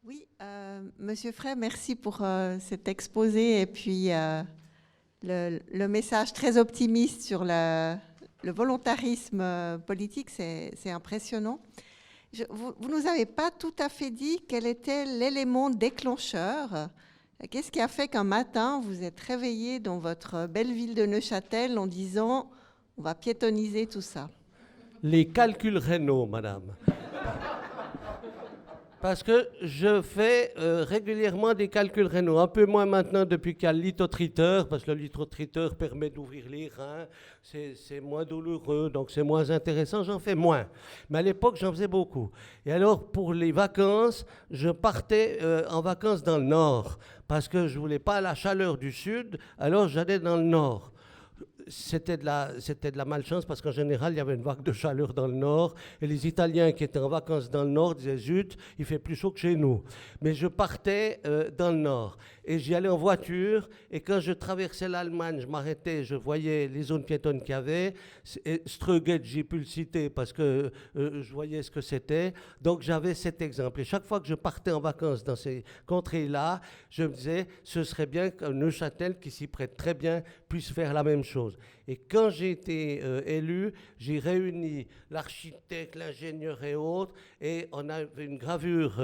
Oui, Monsieur Frey, merci pour cet exposé et puis le message très optimiste sur le volontarisme politique, c'est impressionnant. Vous nous avez pas tout à fait dit quel était l'élément déclencheur. Qu'est-ce qui a fait qu'un matin, vous êtes réveillé dans votre belle ville de Neuchâtel en disant « on va piétonniser tout ça ». Les calculs rénaux, madame. Parce que je fais régulièrement des calculs rénaux, un peu moins maintenant depuis qu'il y a le lithotriteur, parce que le lithotriteur permet d'ouvrir les reins, c'est moins douloureux, donc c'est moins intéressant, j'en fais moins. Mais à l'époque, j'en faisais beaucoup. Et alors, pour les vacances, je partais en vacances dans le nord, parce que je ne voulais pas la chaleur du sud, alors j'allais dans le nord. C'était de la malchance parce qu'en général, il y avait une vague de chaleur dans le nord et les Italiens qui étaient en vacances dans le nord disaient « zut, il fait plus chaud que chez nous ». Mais je partais dans le nord et j'y allais en voiture et quand je traversais l'Allemagne, je m'arrêtais, je voyais les zones piétonnes qu'il y avait. Ströget, j'ai pu le citer parce que je voyais ce que c'était. Donc j'avais cet exemple. Et chaque fois que je partais en vacances dans ces contrées-là, je me disais « ce serait bien qu'un Neuchâtel qui s'y prête très bien puisse faire la même chose ». Et quand j'ai été élu, j'ai réuni l'architecte, l'ingénieur et autres, et on avait une gravure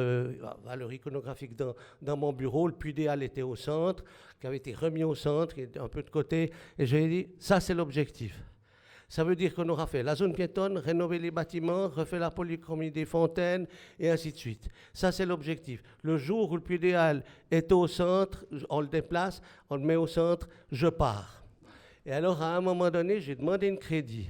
valeur iconographique dans mon bureau. Le puits des Halles était au centre, qui avait été remis au centre, qui était un peu de côté, et j'ai dit, ça c'est l'objectif. Ça veut dire qu'on aura fait la zone piétonne, rénover les bâtiments, refait la polychromie des fontaines, et ainsi de suite. Ça, c'est l'objectif. Le jour où le puits des Halles est au centre, on le déplace, on le met au centre, je pars. Et alors, à un moment donné, j'ai demandé un crédit.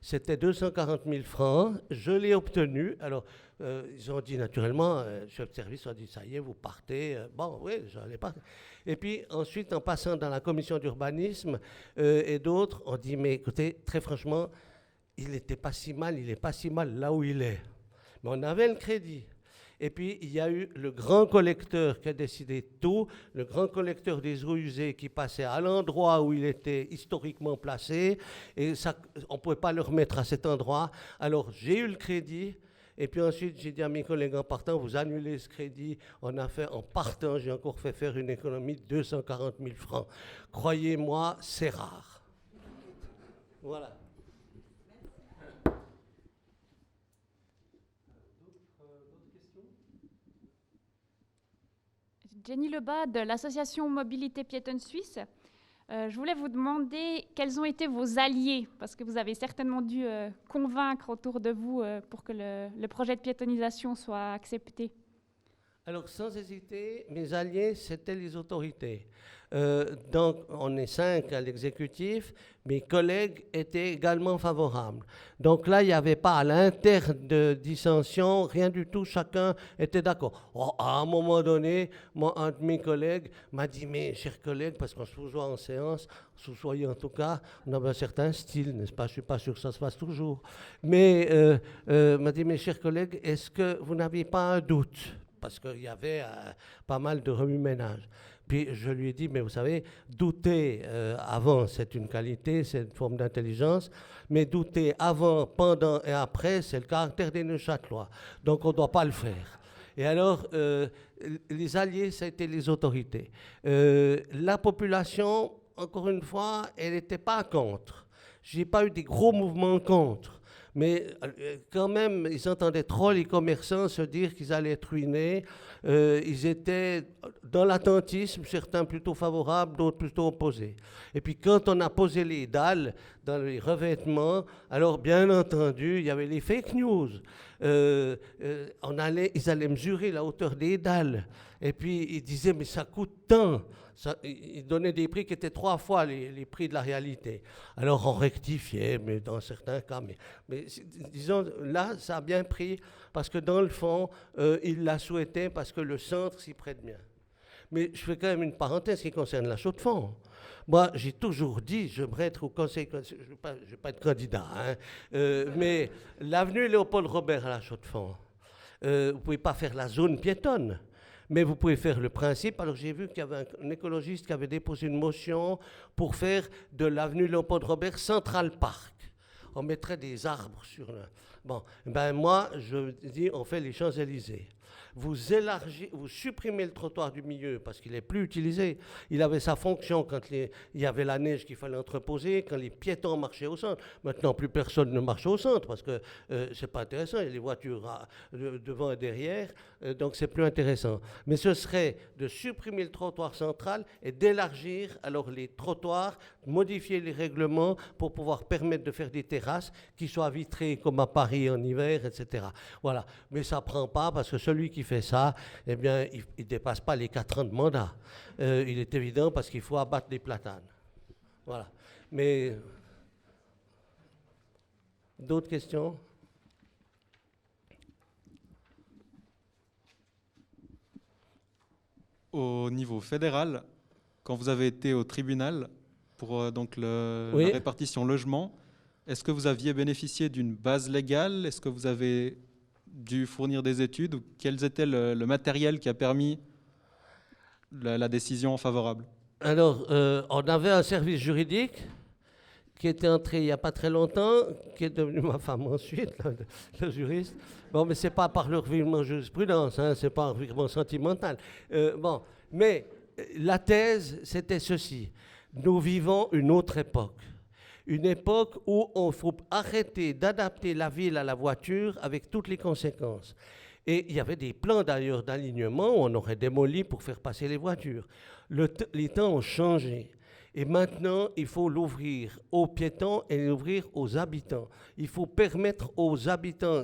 C'était 240 000 francs. Je l'ai obtenu. Alors, ils ont dit naturellement, le chef de service a dit, ça y est, vous partez. Bon, oui, j'allais partir. Et puis, ensuite, en passant dans la commission d'urbanisme et d'autres, on dit, mais écoutez, très franchement, il n'est pas si mal là où il est. Mais on avait le crédit. Et puis, il y a eu le grand collecteur qui a décidé de tout, le grand collecteur des eaux usées qui passait à l'endroit où il était historiquement placé, et ça, on ne pouvait pas le remettre à cet endroit. Alors, j'ai eu le crédit, et puis ensuite, j'ai dit à mes collègues en partant, vous annulez ce crédit. On a fait, en partant, j'ai encore fait faire une économie de 240 000 francs. Croyez-moi, c'est rare. Voilà. Jenny Lebas de l'association Mobilité Piétonne Suisse. Je voulais vous demander quels ont été vos alliés, parce que vous avez certainement dû convaincre autour de vous pour que le projet de piétonisation soit accepté. Alors, sans hésiter, mes alliés, c'était les autorités. Donc, on est 5 à l'exécutif. Mes collègues étaient également favorables. Donc là, il n'y avait pas à l'interne de dissension, rien du tout. Chacun était d'accord. Oh, à un moment donné, un de mes collègues m'a dit, mes chers collègues, parce qu'on se voit en séance, sous-soyez en tout cas, on a un certain style, n'est-ce pas? Je ne suis pas sûr que ça se fasse toujours. Mais m'a dit, mes chers collègues, est-ce que vous n'aviez pas un doute? Parce qu'il y avait pas mal de remue-ménage. Puis je lui ai dit, mais vous savez, douter avant, c'est une qualité, c'est une forme d'intelligence, mais douter avant, pendant et après, c'est le caractère des Neuchâtelois. Donc on ne doit pas le faire. Et alors, les alliés, ça a été les autorités. La population, encore une fois, elle n'était pas contre. Je n'ai pas eu des gros mouvements contre. Mais quand même, ils entendaient trop les commerçants se dire qu'ils allaient être ruinés. Ils étaient dans l'attentisme, certains plutôt favorables, d'autres plutôt opposés. Et puis quand on a posé les dalles dans les revêtements, alors bien entendu, il y avait les fake news. Ils allaient mesurer la hauteur des dalles. Et puis ils disaient, mais ça coûte tant. Ils donnaient des prix qui étaient 3 fois les prix de la réalité. Alors on rectifiait, mais dans certains cas. Mais disons, là, ça a bien pris, parce que dans le fond, ils la souhaitaient parce que le centre s'y prête bien. Mais je fais quand même une parenthèse qui concerne la Chaux-de-Fonds. Moi, j'ai toujours dit, j'aimerais être au conseil, je ne vais pas être candidat, hein, mais l'avenue Léopold Robert à la Chaux-de-Fonds, vous ne pouvez pas faire la zone piétonne. Mais vous pouvez faire le principe. Alors j'ai vu qu'il y avait un écologiste qui avait déposé une motion pour faire de l'avenue Léopold Robert Central Park. On mettrait des arbres sur le... Bon, ben moi, je dis, on fait les Champs-Élysées. Vous supprimez le trottoir du milieu parce qu'il n'est plus utilisé. Il avait sa fonction quand il y avait la neige qu'il fallait entreposer, quand les piétons marchaient au centre. Maintenant, plus personne ne marche au centre parce que c'est pas intéressant. Il y a les voitures devant et derrière, donc c'est plus intéressant. Mais ce serait de supprimer le trottoir central et d'élargir alors les trottoirs, modifier les règlements pour pouvoir permettre de faire des terrasses qui soient vitrées comme à Paris en hiver, etc. Voilà. Mais ça prend pas parce que celui qui fait ça, eh bien, il ne dépasse pas les 4 ans de mandat. Il est évident parce qu'il faut abattre des platanes. Voilà. Mais d'autres questions? Au niveau fédéral, quand vous avez été au tribunal pour donc la répartition logement, est-ce que vous aviez bénéficié d'une base légale? Est-ce que vous avez dû fournir des études? Ou quel était le matériel qui a permis la décision favorable? Alors, on avait un service juridique qui était entré il n'y a pas très longtemps, qui est devenu ma femme ensuite, le juriste. Bon, mais ce n'est pas par le revirement jurisprudence, hein, ce n'est pas un revirement sentimental. Bon, mais la thèse, c'était ceci. Nous vivons une autre époque. Une époque où il faut arrêter d'adapter la ville à la voiture avec toutes les conséquences. Et il y avait des plans d'ailleurs d'alignement où on aurait démoli pour faire passer les voitures. Les temps ont changé. Et maintenant, il faut l'ouvrir aux piétons et l'ouvrir aux habitants. Il faut permettre aux habitants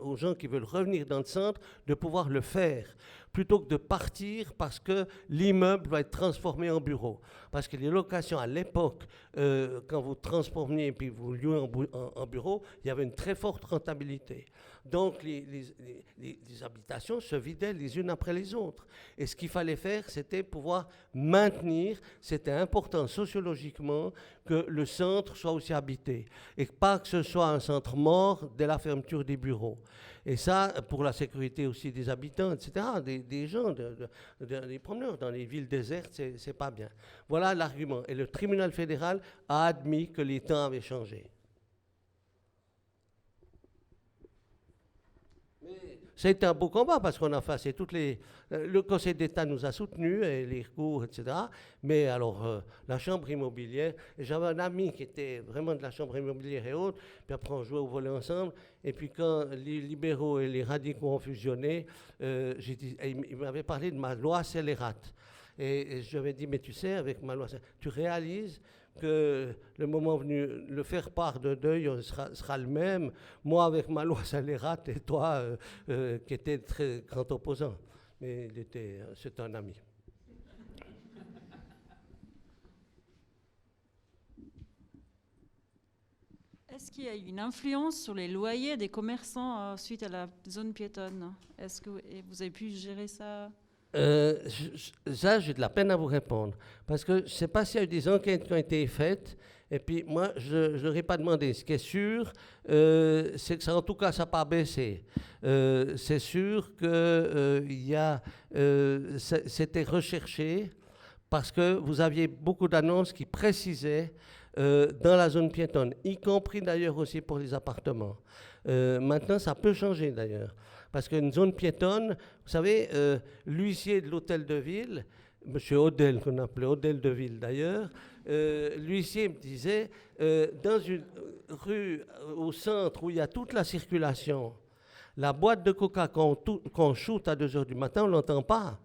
aux gens qui veulent revenir dans le centre, de pouvoir le faire, plutôt que de partir parce que l'immeuble va être transformé en bureau. Parce que les locations à l'époque, quand vous transformiez et puis vous louez en bureau, il y avait une très forte rentabilité. Donc les habitations se vidaient les unes après les autres. Et ce qu'il fallait faire, c'était pouvoir maintenir, c'était important sociologiquement, que le centre soit aussi habité. Et pas que ce soit un centre mort dès la fermeture des bureaux. Et ça, pour la sécurité aussi des habitants, etc., des gens, des promeneurs dans les villes désertes, c'est pas bien. Voilà l'argument. Et le tribunal fédéral a admis que les temps avaient changé. ça a été un beau combat parce qu'on a fait toutes les... Le Conseil d'État nous a soutenus, et les recours, etc. Mais alors, la Chambre immobilière, j'avais un ami qui était vraiment de la Chambre immobilière et autres, puis après on jouait au volley ensemble, et puis quand les libéraux et les radicaux ont fusionné, il m'avait parlé de ma loi scélérate. Et je lui avais dit, mais tu sais, avec ma loi scélérate, tu réalises que le moment venu, le faire part de deuil sera le même, moi avec ma loi scélérate et toi qui était très grand opposant. Mais c'est un ami. Est-ce qu'il y a eu une influence sur les loyers des commerçants suite à la zone piétonne? Est-ce que vous avez pu gérer ça? Ça, j'ai de la peine à vous répondre. Parce que je ne sais pas s'il y a eu des enquêtes qui ont été faites. Et puis, moi, je ne leur ai pas demandé. Ce qui est sûr, c'est que ça, en tout cas, ça n'a pas baissé. C'est sûr que c'était recherché parce que vous aviez beaucoup d'annonces qui précisaient dans la zone piétonne, y compris d'ailleurs aussi pour les appartements. Maintenant, ça peut changer d'ailleurs. Parce qu'une zone piétonne, vous savez, l'huissier de l'hôtel de ville, M. Odel, qu'on appelait Odel de Ville d'ailleurs, l'huissier me disait, dans une rue au centre où il y a toute la circulation, la boîte de coca qu'on shoot à 2 heures du matin, on ne l'entend pas.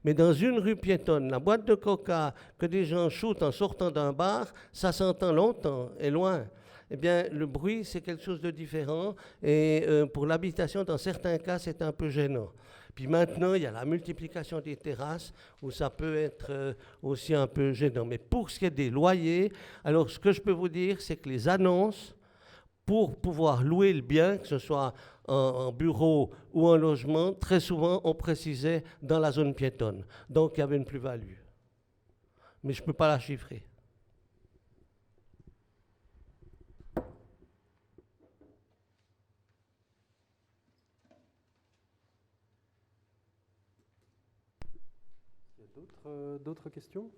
Mais dans une rue piétonne, la boîte de coca que des gens shootent en sortant d'un bar, ça s'entend longtemps et loin. Eh bien, le bruit, c'est quelque chose de différent. Et pour l'habitation, dans certains cas, c'est un peu gênant. Puis maintenant, il y a la multiplication des terrasses où ça peut être aussi un peu gênant. Mais pour ce qui est des loyers, alors ce que je peux vous dire, c'est que les annonces, pour pouvoir louer le bien, que ce soit en bureau ou en logement, très souvent, on précisait dans la zone piétonne. Donc, il y avait une plus-value. Mais je ne peux pas la chiffrer. D'autres questions?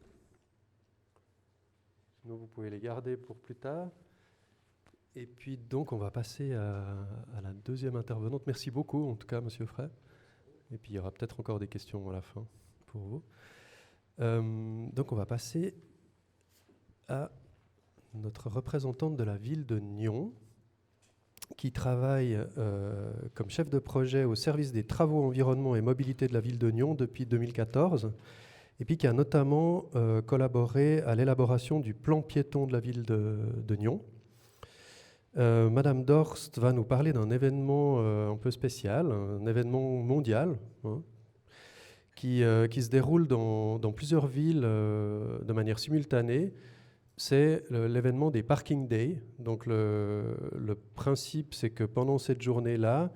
Sinon, vous pouvez les garder pour plus tard. Et puis, donc, on va passer à la deuxième intervenante. Merci beaucoup, en tout cas, Monsieur Frey. Et puis, il y aura peut-être encore des questions à la fin pour vous. Donc, on va passer à notre représentante de la ville de Nyon, qui travaille comme chef de projet au service des travaux environnement et mobilité de la ville de Nyon depuis 2014, et puis qui a notamment collaboré à l'élaboration du plan piéton de la ville de Nyon. Madame Dorst va nous parler d'un événement un peu spécial, un événement mondial, qui se déroule dans plusieurs villes de manière simultanée. C'est l'événement des Parking Days. Donc le principe, c'est que pendant cette journée-là,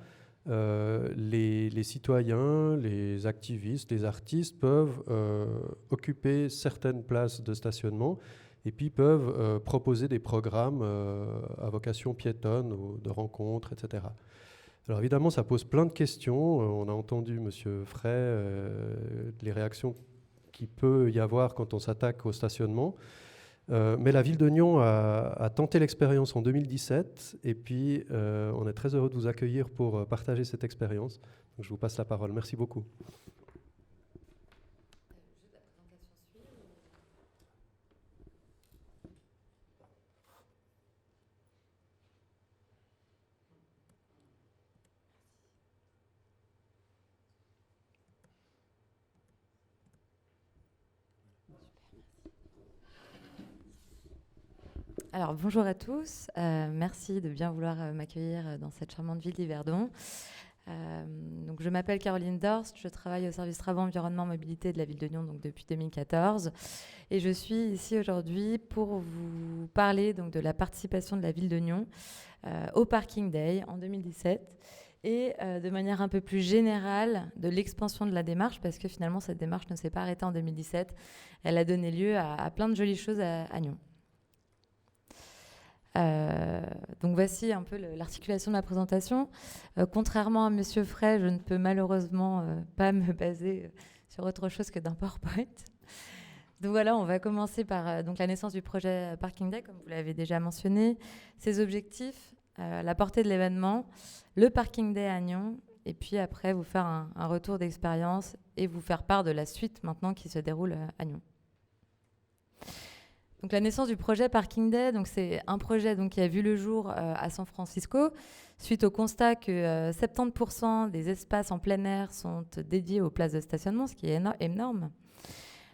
les citoyens, les activistes, les artistes peuvent occuper certaines places de stationnement et puis peuvent proposer des programmes à vocation piétonne ou de rencontres, etc. Alors évidemment, ça pose plein de questions. On a entendu M. Frey, les réactions qu'il peut y avoir quand on s'attaque au stationnement. Mais la ville de Nyon a tenté l'expérience en 2017 et puis on est très heureux de vous accueillir pour partager cette expérience. Donc, je vous passe la parole. Merci beaucoup. Alors, bonjour à tous. Merci de bien vouloir m'accueillir dans cette charmante ville d'Yverdon. Donc, je m'appelle Caroline Dorst. Je travaille au service travaux environnement mobilité de la ville de Nyon donc, depuis 2014. Et je suis ici aujourd'hui pour vous parler donc, de la participation de la ville de Nyon au Parking Day en 2017 et de manière un peu plus générale de l'expansion de la démarche parce que finalement, cette démarche ne s'est pas arrêtée en 2017. Elle a donné lieu à plein de jolies choses à Nyon. Donc voici un peu l'articulation de ma présentation. Contrairement à Monsieur Frey, je ne peux malheureusement pas me baser sur autre chose que d'un PowerPoint. Donc voilà, on va commencer par donc la naissance du projet Parking Day, comme vous l'avez déjà mentionné, ses objectifs, la portée de l'événement, le Parking Day à Nyon et puis après vous faire un retour d'expérience et vous faire part de la suite maintenant qui se déroule à Nyon. Donc la naissance du projet Parking Day, donc c'est un projet donc, qui a vu le jour à San Francisco, suite au constat que 70% des espaces en plein air sont dédiés aux places de stationnement, ce qui est énorme.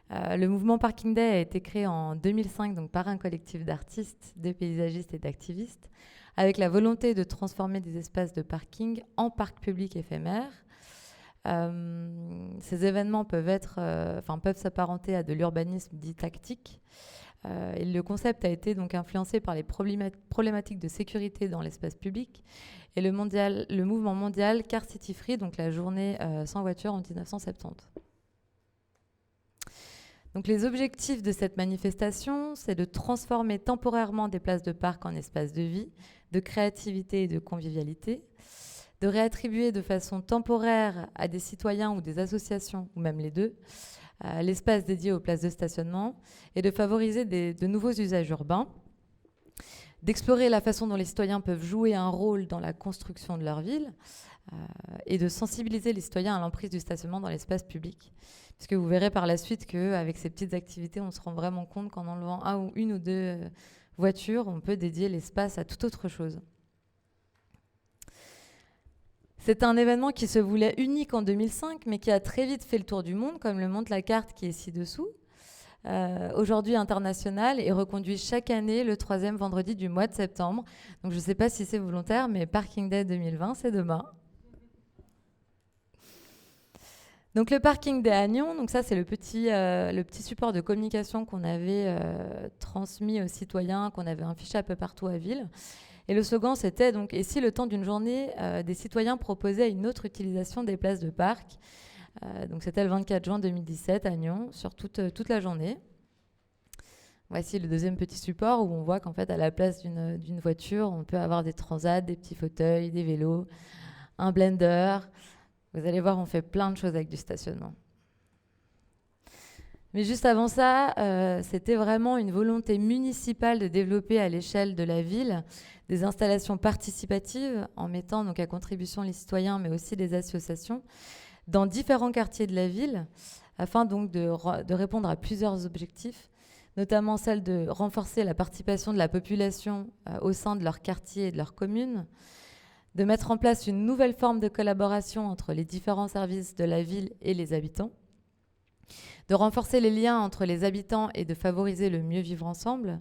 Le mouvement Parking Day a été créé en 2005 donc, par un collectif d'artistes, de paysagistes et d'activistes, avec la volonté de transformer des espaces de parking en parcs publics éphémères. Ces événements peuvent s'apparenter à de l'urbanisme dit tactique. Et le concept a été donc influencé par les problématiques de sécurité dans l'espace public et le mouvement mondial Car City Free, donc la journée sans voiture en 1970. Donc les objectifs de cette manifestation, c'est de transformer temporairement des places de parc en espaces de vie, de créativité et de convivialité, de réattribuer de façon temporaire à des citoyens ou des associations, ou même les deux, l'espace dédié aux places de stationnement et de favoriser de nouveaux usages urbains, d'explorer la façon dont les citoyens peuvent jouer un rôle dans la construction de leur ville et de sensibiliser les citoyens à l'emprise du stationnement dans l'espace public. Puisque vous verrez par la suite qu'avec ces petites activités, on se rend vraiment compte qu'en enlevant une ou deux voitures, on peut dédier l'espace à toute autre chose. C'est un événement qui se voulait unique en 2005, mais qui a très vite fait le tour du monde, comme le montre la carte qui est ci-dessous. Aujourd'hui international et reconduit chaque année le 3e vendredi du mois de septembre. Donc je ne sais pas si c'est volontaire, mais Parking Day 2020, c'est demain. Donc le Parking Day à Nyon, donc ça c'est le petit support de communication qu'on avait transmis aux citoyens, qu'on avait affiché un peu partout à Ville. Et le slogan, c'était donc « Et si le temps d'une journée, des citoyens proposaient une autre utilisation des places de parc ?» Donc c'était le 24 juin 2017 à Nyon, sur toute la journée. Voici le deuxième petit support où on voit qu'en fait, à la place d'une voiture, on peut avoir des transats, des petits fauteuils, des vélos, un blender. Vous allez voir, on fait plein de choses avec du stationnement. Mais juste avant ça, c'était vraiment une volonté municipale de développer à l'échelle de la ville des installations participatives en mettant donc à contribution les citoyens, mais aussi les associations, dans différents quartiers de la ville, afin donc de répondre à plusieurs objectifs, notamment celle de renforcer la participation de la population au sein de leur quartier et de leur commune, de mettre en place une nouvelle forme de collaboration entre les différents services de la ville et les habitants, de renforcer les liens entre les habitants et de favoriser le mieux vivre ensemble,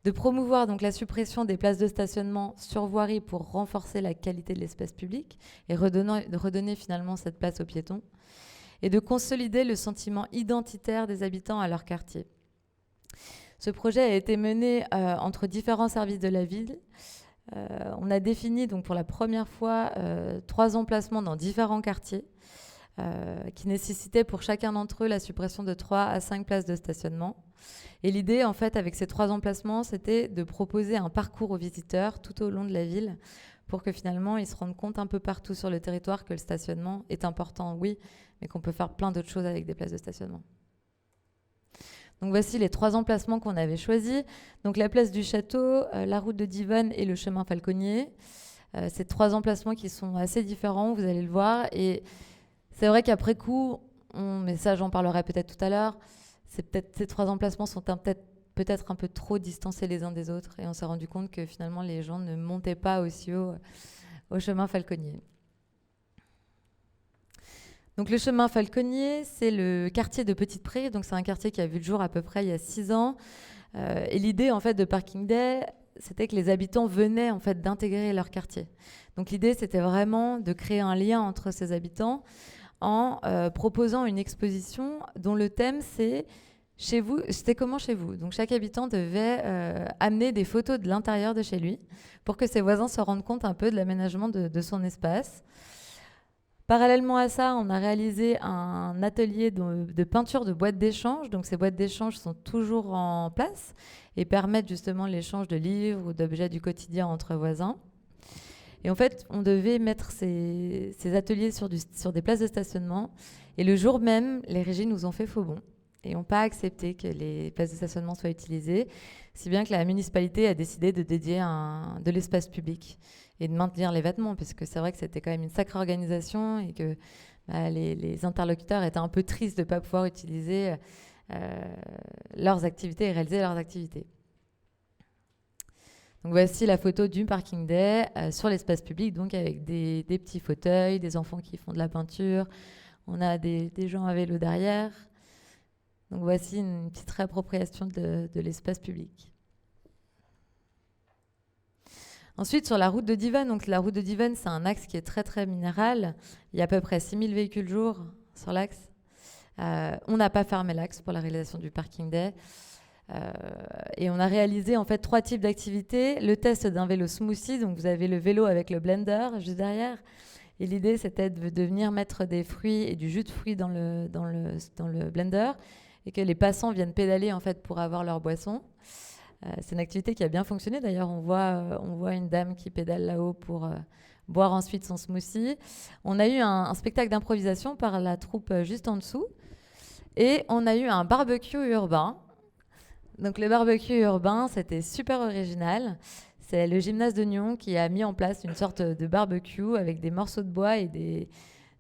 de promouvoir donc la suppression des places de stationnement sur voirie pour renforcer la qualité de l'espace public et redonner finalement cette place aux piétons, et de consolider le sentiment identitaire des habitants à leur quartier. Ce projet a été mené entre différents services de la ville. On a défini donc pour la première fois 3 emplacements dans différents quartiers qui nécessitaient pour chacun d'entre eux la suppression de 3 à 5 places de stationnement. Et l'idée, en fait, avec ces 3 emplacements, c'était de proposer un parcours aux visiteurs tout au long de la ville pour que finalement, ils se rendent compte un peu partout sur le territoire que le stationnement est important, oui, mais qu'on peut faire plein d'autres choses avec des places de stationnement. Donc voici les 3 emplacements qu'on avait choisis. Donc la place du Château, la route de Divonne et le chemin Falconnier. Ces 3 emplacements qui sont assez différents, vous allez le voir. Et c'est vrai qu'après coup, mais ça j'en parlerai peut-être tout à l'heure, ces 3 emplacements sont peut-être un peu trop distancés les uns des autres. Et on s'est rendu compte que finalement les gens ne montaient pas aussi haut au chemin Falconnier. Donc le chemin Falconnier, c'est le quartier de Petite Prairie. Donc c'est un quartier qui a vu le jour à peu près il y a 6 ans. Et l'idée en fait de Parking Day, c'était que les habitants venaient en fait d'intégrer leur quartier. Donc l'idée, c'était vraiment de créer un lien entre ces habitants en proposant une exposition dont le thème c'est « Chez vous, c'était comment chez vous ?» Donc chaque habitant devait amener des photos de l'intérieur de chez lui pour que ses voisins se rendent compte un peu de l'aménagement de son espace. Parallèlement à ça, on a réalisé un atelier de peinture de boîtes d'échange. Donc ces boîtes d'échange sont toujours en place et permettent justement l'échange de livres ou d'objets du quotidien entre voisins. Et en fait, on devait mettre ces ateliers sur des places de stationnement. Et le jour même, les régies nous ont fait faux bond. et n'ont pas accepté que les places de stationnement soient utilisées, si bien que la municipalité a décidé de dédier de l'espace public et de maintenir les vêtements, parce que c'est vrai que c'était quand même une sacrée organisation et que les interlocuteurs étaient un peu tristes de ne pas pouvoir utiliser leurs activités et réaliser leurs activités. Donc voici la photo du Parking Day sur l'espace public, donc avec des petits fauteuils, des enfants qui font de la peinture, on a des gens à vélo derrière. Donc voici une petite réappropriation de l'espace public. Ensuite, sur la route de Divonne, donc la route de Divonne, c'est un axe qui est très très minéral. Il y a à peu près 6000 véhicules jour sur l'axe. On n'a pas fermé l'axe pour la réalisation du Parking Day. Et on a réalisé en fait 3 types d'activités. Le test d'un vélo smoothie, donc vous avez le vélo avec le blender juste derrière. Et l'idée, c'était de venir mettre des fruits et du jus de fruits dans le blender et que les passants viennent pédaler en fait pour avoir leur boisson. C'est une activité qui a bien fonctionné. D'ailleurs, on voit une dame qui pédale là-haut pour boire ensuite son smoothie. On a eu un spectacle d'improvisation par la troupe juste en dessous. Et on a eu un barbecue urbain. Donc le barbecue urbain, c'était super original. C'est le gymnase de Nyon qui a mis en place une sorte de barbecue avec des morceaux de bois et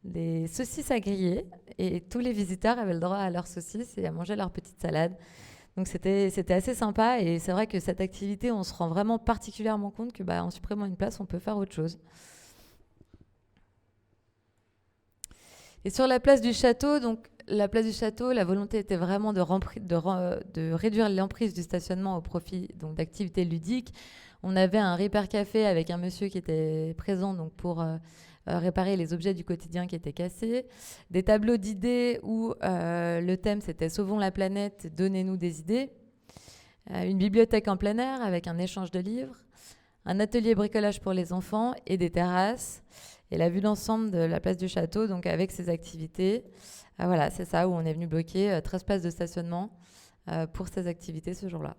des saucisses à griller. Et tous les visiteurs avaient le droit à leurs saucisses et à manger leur petite salade. Donc c'était assez sympa. Et c'est vrai que cette activité, on se rend vraiment particulièrement compte que en supprimant une place, on peut faire autre chose. Et sur la place du château, donc la place du château, la volonté était vraiment de réduire l'emprise du stationnement au profit d'activités ludiques. On avait un repair café avec un monsieur qui était présent donc, pour réparer les objets du quotidien qui étaient cassés. Des tableaux d'idées où le thème c'était « Sauvons la planète, donnez-nous des idées ». Une bibliothèque en plein air avec un échange de livres. Un atelier bricolage pour les enfants et des terrasses. Et la vue d'ensemble de la place du château, donc avec ces activités. Voilà, c'est ça, où on est venu bloquer 13 places de stationnement pour ces activités ce jour-là.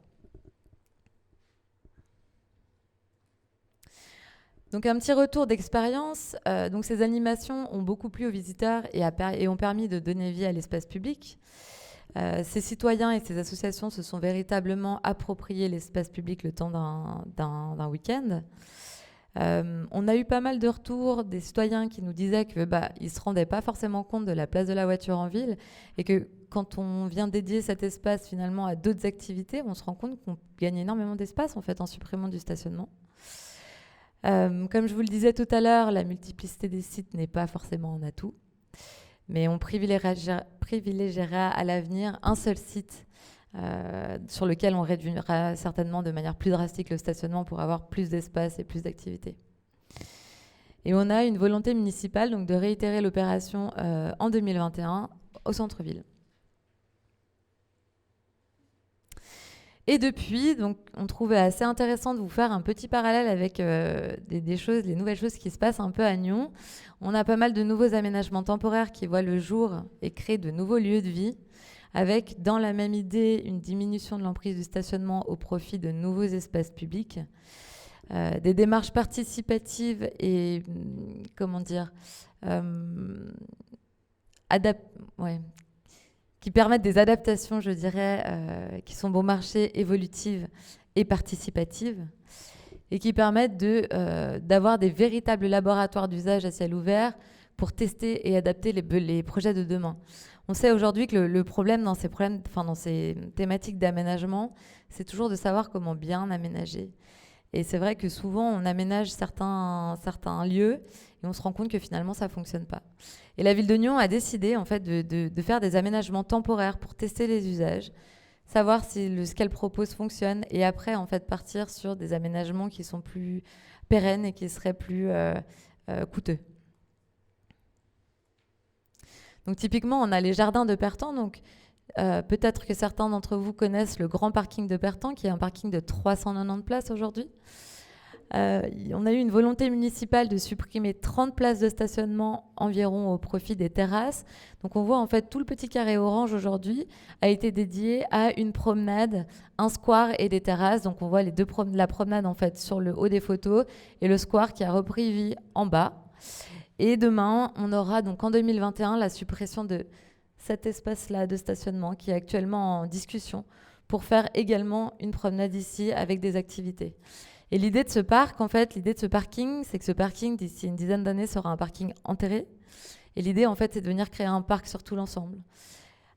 Donc un petit retour d'expérience. Donc ces animations ont beaucoup plu aux visiteurs et ont permis de donner vie à l'espace public. Ces citoyens et ces associations se sont véritablement appropriés l'espace public le temps d'un week-end. On a eu pas mal de retours des citoyens qui nous disaient qu'ils ne se rendaient pas forcément compte de la place de la voiture en ville et que quand on vient dédier cet espace finalement à d'autres activités, on se rend compte qu'on gagne énormément d'espace en fait en supprimant du stationnement. Comme je vous le disais tout à l'heure, la multiplicité des sites n'est pas forcément un atout, mais on privilégiera à l'avenir un seul site sur lequel on réduira certainement de manière plus drastique le stationnement pour avoir plus d'espace et plus d'activités. Et on a une volonté municipale donc, de réitérer l'opération en 2021 au centre-ville. Et depuis, donc, on trouvait assez intéressant de vous faire un petit parallèle avec les nouvelles choses qui se passent un peu à Nyon. On a pas mal de nouveaux aménagements temporaires qui voient le jour et créent de nouveaux lieux de vie, avec, dans la même idée, une diminution de l'emprise du stationnement au profit de nouveaux espaces publics, des démarches participatives et, qui permettent des adaptations, je dirais, qui sont bon marché, évolutives et participatives, et qui permettent d'avoir des véritables laboratoires d'usage à ciel ouvert pour tester et adapter les projets de demain. On sait aujourd'hui que le problème dans ces thématiques d'aménagement, c'est toujours de savoir comment bien aménager. Et c'est vrai que souvent, on aménage certains lieux et on se rend compte que finalement, ça ne fonctionne pas. Et la ville de Nyon a décidé en fait, de faire des aménagements temporaires pour tester les usages, savoir si ce qu'elle propose fonctionne et après en fait, partir sur des aménagements qui sont plus pérennes et qui seraient plus coûteux. Donc typiquement, on a les jardins de Pertan. Donc peut-être que certains d'entre vous connaissent le grand parking de Pertan, qui est un parking de 390 places aujourd'hui. On a eu une volonté municipale de supprimer 30 places de stationnement environ au profit des terrasses. Donc on voit en fait tout le petit carré orange aujourd'hui a été dédié à une promenade, un square et des terrasses. Donc on voit la promenade en fait sur le haut des photos et le square qui a repris vie en bas. Et demain, on aura donc en 2021 la suppression de cet espace-là de stationnement qui est actuellement en discussion pour faire également une promenade ici avec des activités. Et l'idée de ce parc, en fait, l'idée de ce parking, c'est que ce parking, d'ici une dizaine d'années, sera un parking enterré. Et l'idée, en fait, c'est de venir créer un parc sur tout l'ensemble.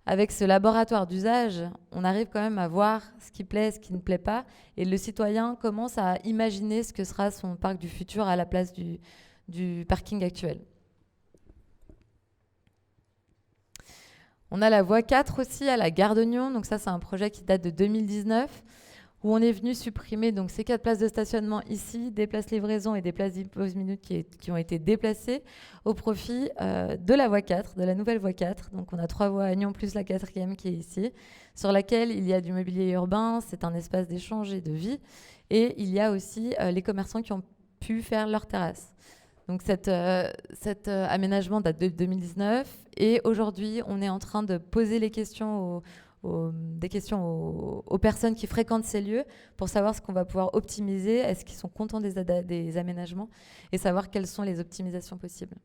Avec ce laboratoire d'usage, on arrive quand même à voir ce qui plaît, ce qui ne plaît pas. Et le citoyen commence à imaginer ce que sera son parc du futur à la place du parking actuel. On a la voie 4 aussi à la gare de Nyon. Donc ça, c'est un projet qui date de 2019 où on est venu supprimer donc, ces 4 places de stationnement ici, des places livraison et des places d'impose minute qui ont été déplacées au profit de la voie 4, de la nouvelle voie 4. Donc on a 3 voies à Nyon plus la 4e qui est ici, sur laquelle il y a du mobilier urbain, c'est un espace d'échange et de vie. Et il y a aussi les commerçants qui ont pu faire leur terrasse. Donc cet aménagement date de 2019 et aujourd'hui, on est en train de poser les questions aux personnes qui fréquentent ces lieux pour savoir ce qu'on va pouvoir optimiser, est-ce qu'ils sont contents des aménagements et savoir quelles sont les optimisations possibles.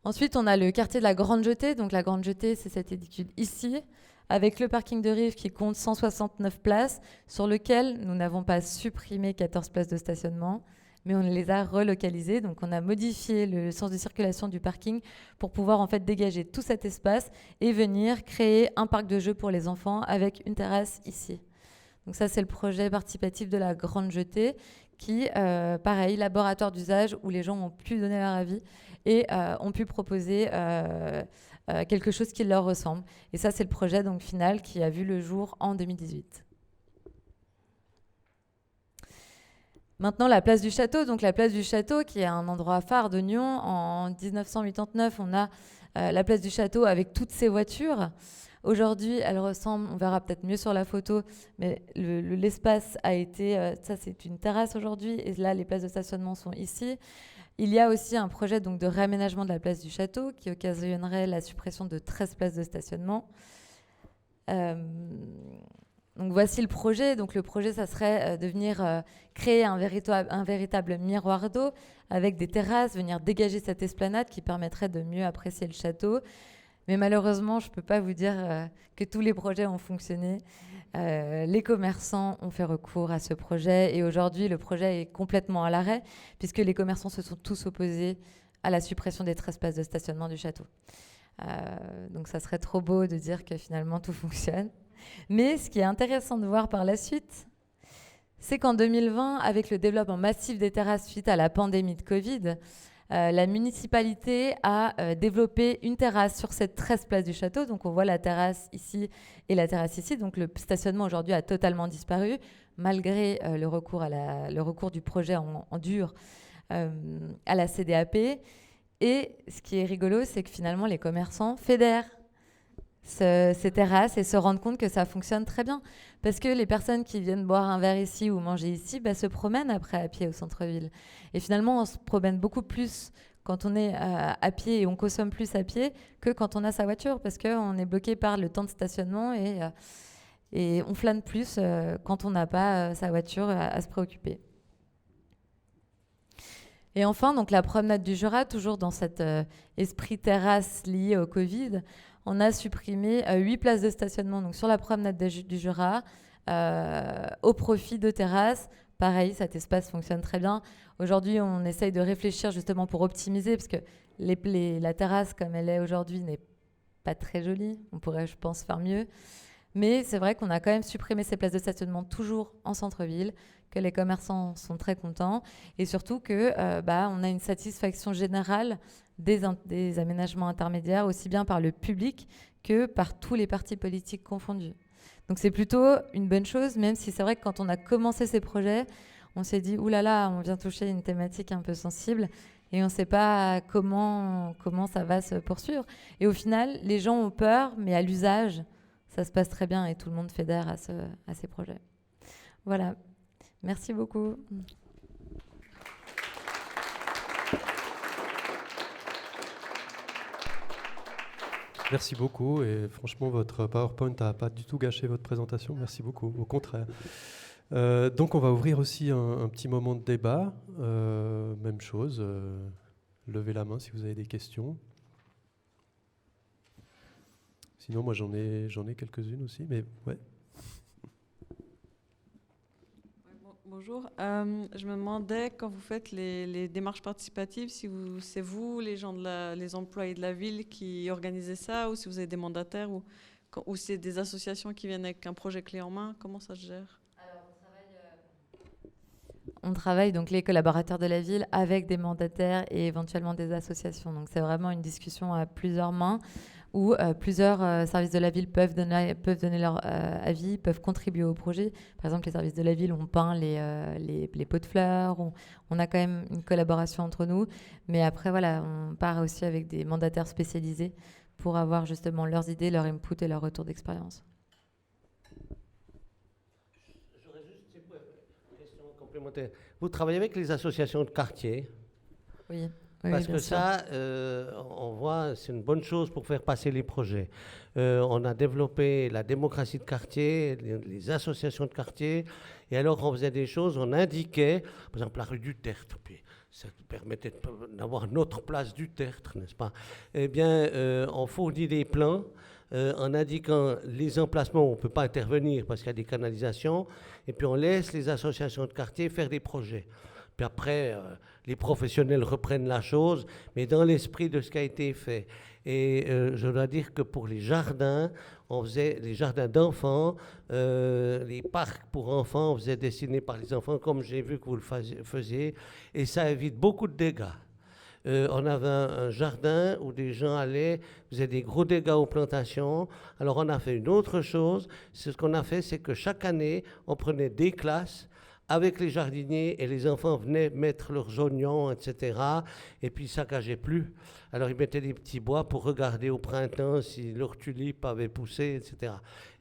Ensuite, on a le quartier de la Grande Jetée. Donc la Grande Jetée, c'est cet édicule ici, avec le parking de Rive qui compte 169 places, sur lequel nous n'avons pas supprimé 14 places de stationnement, mais on les a relocalisées. Donc on a modifié le sens de circulation du parking pour pouvoir en fait dégager tout cet espace et venir créer un parc de jeux pour les enfants avec une terrasse ici. Donc ça, c'est le projet participatif de la Grande Jetée qui, pareil, laboratoire d'usage où les gens ont pu donner leur avis et ont pu proposer quelque chose qui leur ressemble. Et ça, c'est le projet donc, final qui a vu le jour en 2018. Maintenant, la place du Château. Donc, la place du Château, qui est un endroit phare de Nyon. En 1989, on a la place du Château avec toutes ses voitures. Aujourd'hui, elle ressemble, on verra peut-être mieux sur la photo, mais l'espace a été... ça, c'est une terrasse aujourd'hui. Et là, les places de stationnement sont ici. Il y a aussi un projet donc, de réaménagement de la place du Château qui occasionnerait la suppression de 13 places de stationnement. Donc voici le projet. Donc le projet, ça serait de venir créer un véritable miroir d'eau avec des terrasses, venir dégager cette esplanade qui permettrait de mieux apprécier le château. Mais malheureusement, je ne peux pas vous dire que tous les projets ont fonctionné. Les commerçants ont fait recours à ce projet et aujourd'hui, le projet est complètement à l'arrêt puisque les commerçants se sont tous opposés à la suppression des 13 places de stationnement du château. Donc ça serait trop beau de dire que finalement tout fonctionne. Mais ce qui est intéressant de voir par la suite, c'est qu'en 2020, avec le développement massif des terrasses suite à la pandémie de Covid, la municipalité a développé une terrasse sur cette 13 place du château. Donc on voit la terrasse ici et la terrasse ici. Donc le stationnement aujourd'hui a totalement disparu, malgré le recours du projet en dur à la CDAP. Et ce qui est rigolo, c'est que finalement les commerçants fédèrent ces terrasses et se rendent compte que ça fonctionne très bien. Parce que les personnes qui viennent boire un verre ici ou manger ici se promènent après à pied au centre-ville. Et finalement, on se promène beaucoup plus quand on est à pied et on consomme plus à pied que quand on a sa voiture parce qu'on est bloqué par le temps de stationnement et on flâne plus quand on n'a pas sa voiture à se préoccuper. Et enfin, donc la promenade du Jura, toujours dans cet esprit terrasse lié au Covid, on a supprimé 8 places de stationnement donc sur la promenade du Jura au profit de terrasses. Pareil, cet espace fonctionne très bien. Aujourd'hui, on essaye de réfléchir justement pour optimiser parce que la terrasse, comme elle est aujourd'hui, n'est pas très jolie. On pourrait, je pense, faire mieux. Mais c'est vrai qu'on a quand même supprimé ces places de stationnement toujours en centre-ville, que les commerçants sont très contents et surtout qu'on a une satisfaction générale des aménagements intermédiaires, aussi bien par le public que par tous les partis politiques confondus. Donc c'est plutôt une bonne chose, même si c'est vrai que quand on a commencé ces projets, on s'est dit « oulala, on vient toucher une thématique un peu sensible » et on ne sait pas comment ça va se poursuivre. Et au final, les gens ont peur, mais à l'usage, ça se passe très bien et tout le monde fédère à ces projets. Voilà. Merci beaucoup. Merci beaucoup et franchement votre PowerPoint n'a pas du tout gâché votre présentation, merci beaucoup, au contraire. Donc on va ouvrir aussi un petit moment de débat, même chose, levez la main si vous avez des questions. Sinon, moi, j'en ai quelques-unes aussi, mais ouais. Bonjour. Je me demandais, quand vous faites les démarches participatives, si c'est vous, les gens les employés de la ville, qui organisez ça, ou si vous avez des mandataires, ou c'est des associations qui viennent avec un projet clé en main. Comment ça se gère? On travaille, donc les collaborateurs de la ville, avec des mandataires et éventuellement des associations. Donc c'est vraiment une discussion à plusieurs mains, où plusieurs services de la ville peuvent donner leur avis, peuvent contribuer au projet. Par exemple, les services de la ville ont peint les pots de fleurs, on a quand même une collaboration entre nous, mais après, voilà, on part aussi avec des mandataires spécialisés pour avoir justement leurs idées, leur input et leur retour d'expérience. J'aurais juste une question complémentaire. Vous travaillez avec les associations de quartier? Oui. Parce oui, que sûr. ça, on voit, c'est une bonne chose pour faire passer les projets. On a développé la démocratie de quartier, les associations de quartier, et alors on faisait des choses, on indiquait, par exemple la rue du Tertre, puis ça permettait d'avoir notre place du Tertre, n'est-ce pas? Eh bien, on fournit des plans en indiquant les emplacements où on ne peut pas intervenir parce qu'il y a des canalisations, et puis on laisse les associations de quartier faire des projets. Puis après, les professionnels reprennent la chose, mais dans l'esprit de ce qui a été fait. Et je dois dire que pour les jardins, on faisait les jardins d'enfants, les parcs pour enfants, on faisait dessinés par les enfants, comme j'ai vu que vous le faisiez, et ça évite beaucoup de dégâts. On avait un jardin où des gens allaient, faisaient des gros dégâts aux plantations. Alors on a fait une autre chose, ce qu'on a fait, c'est que chaque année, on prenait des classes avec les jardiniers, et les enfants venaient mettre leurs oignons, etc. Et puis ils ne saccageaient plus. Alors ils mettaient des petits bois pour regarder au printemps si leurs tulipes avaient poussé, etc.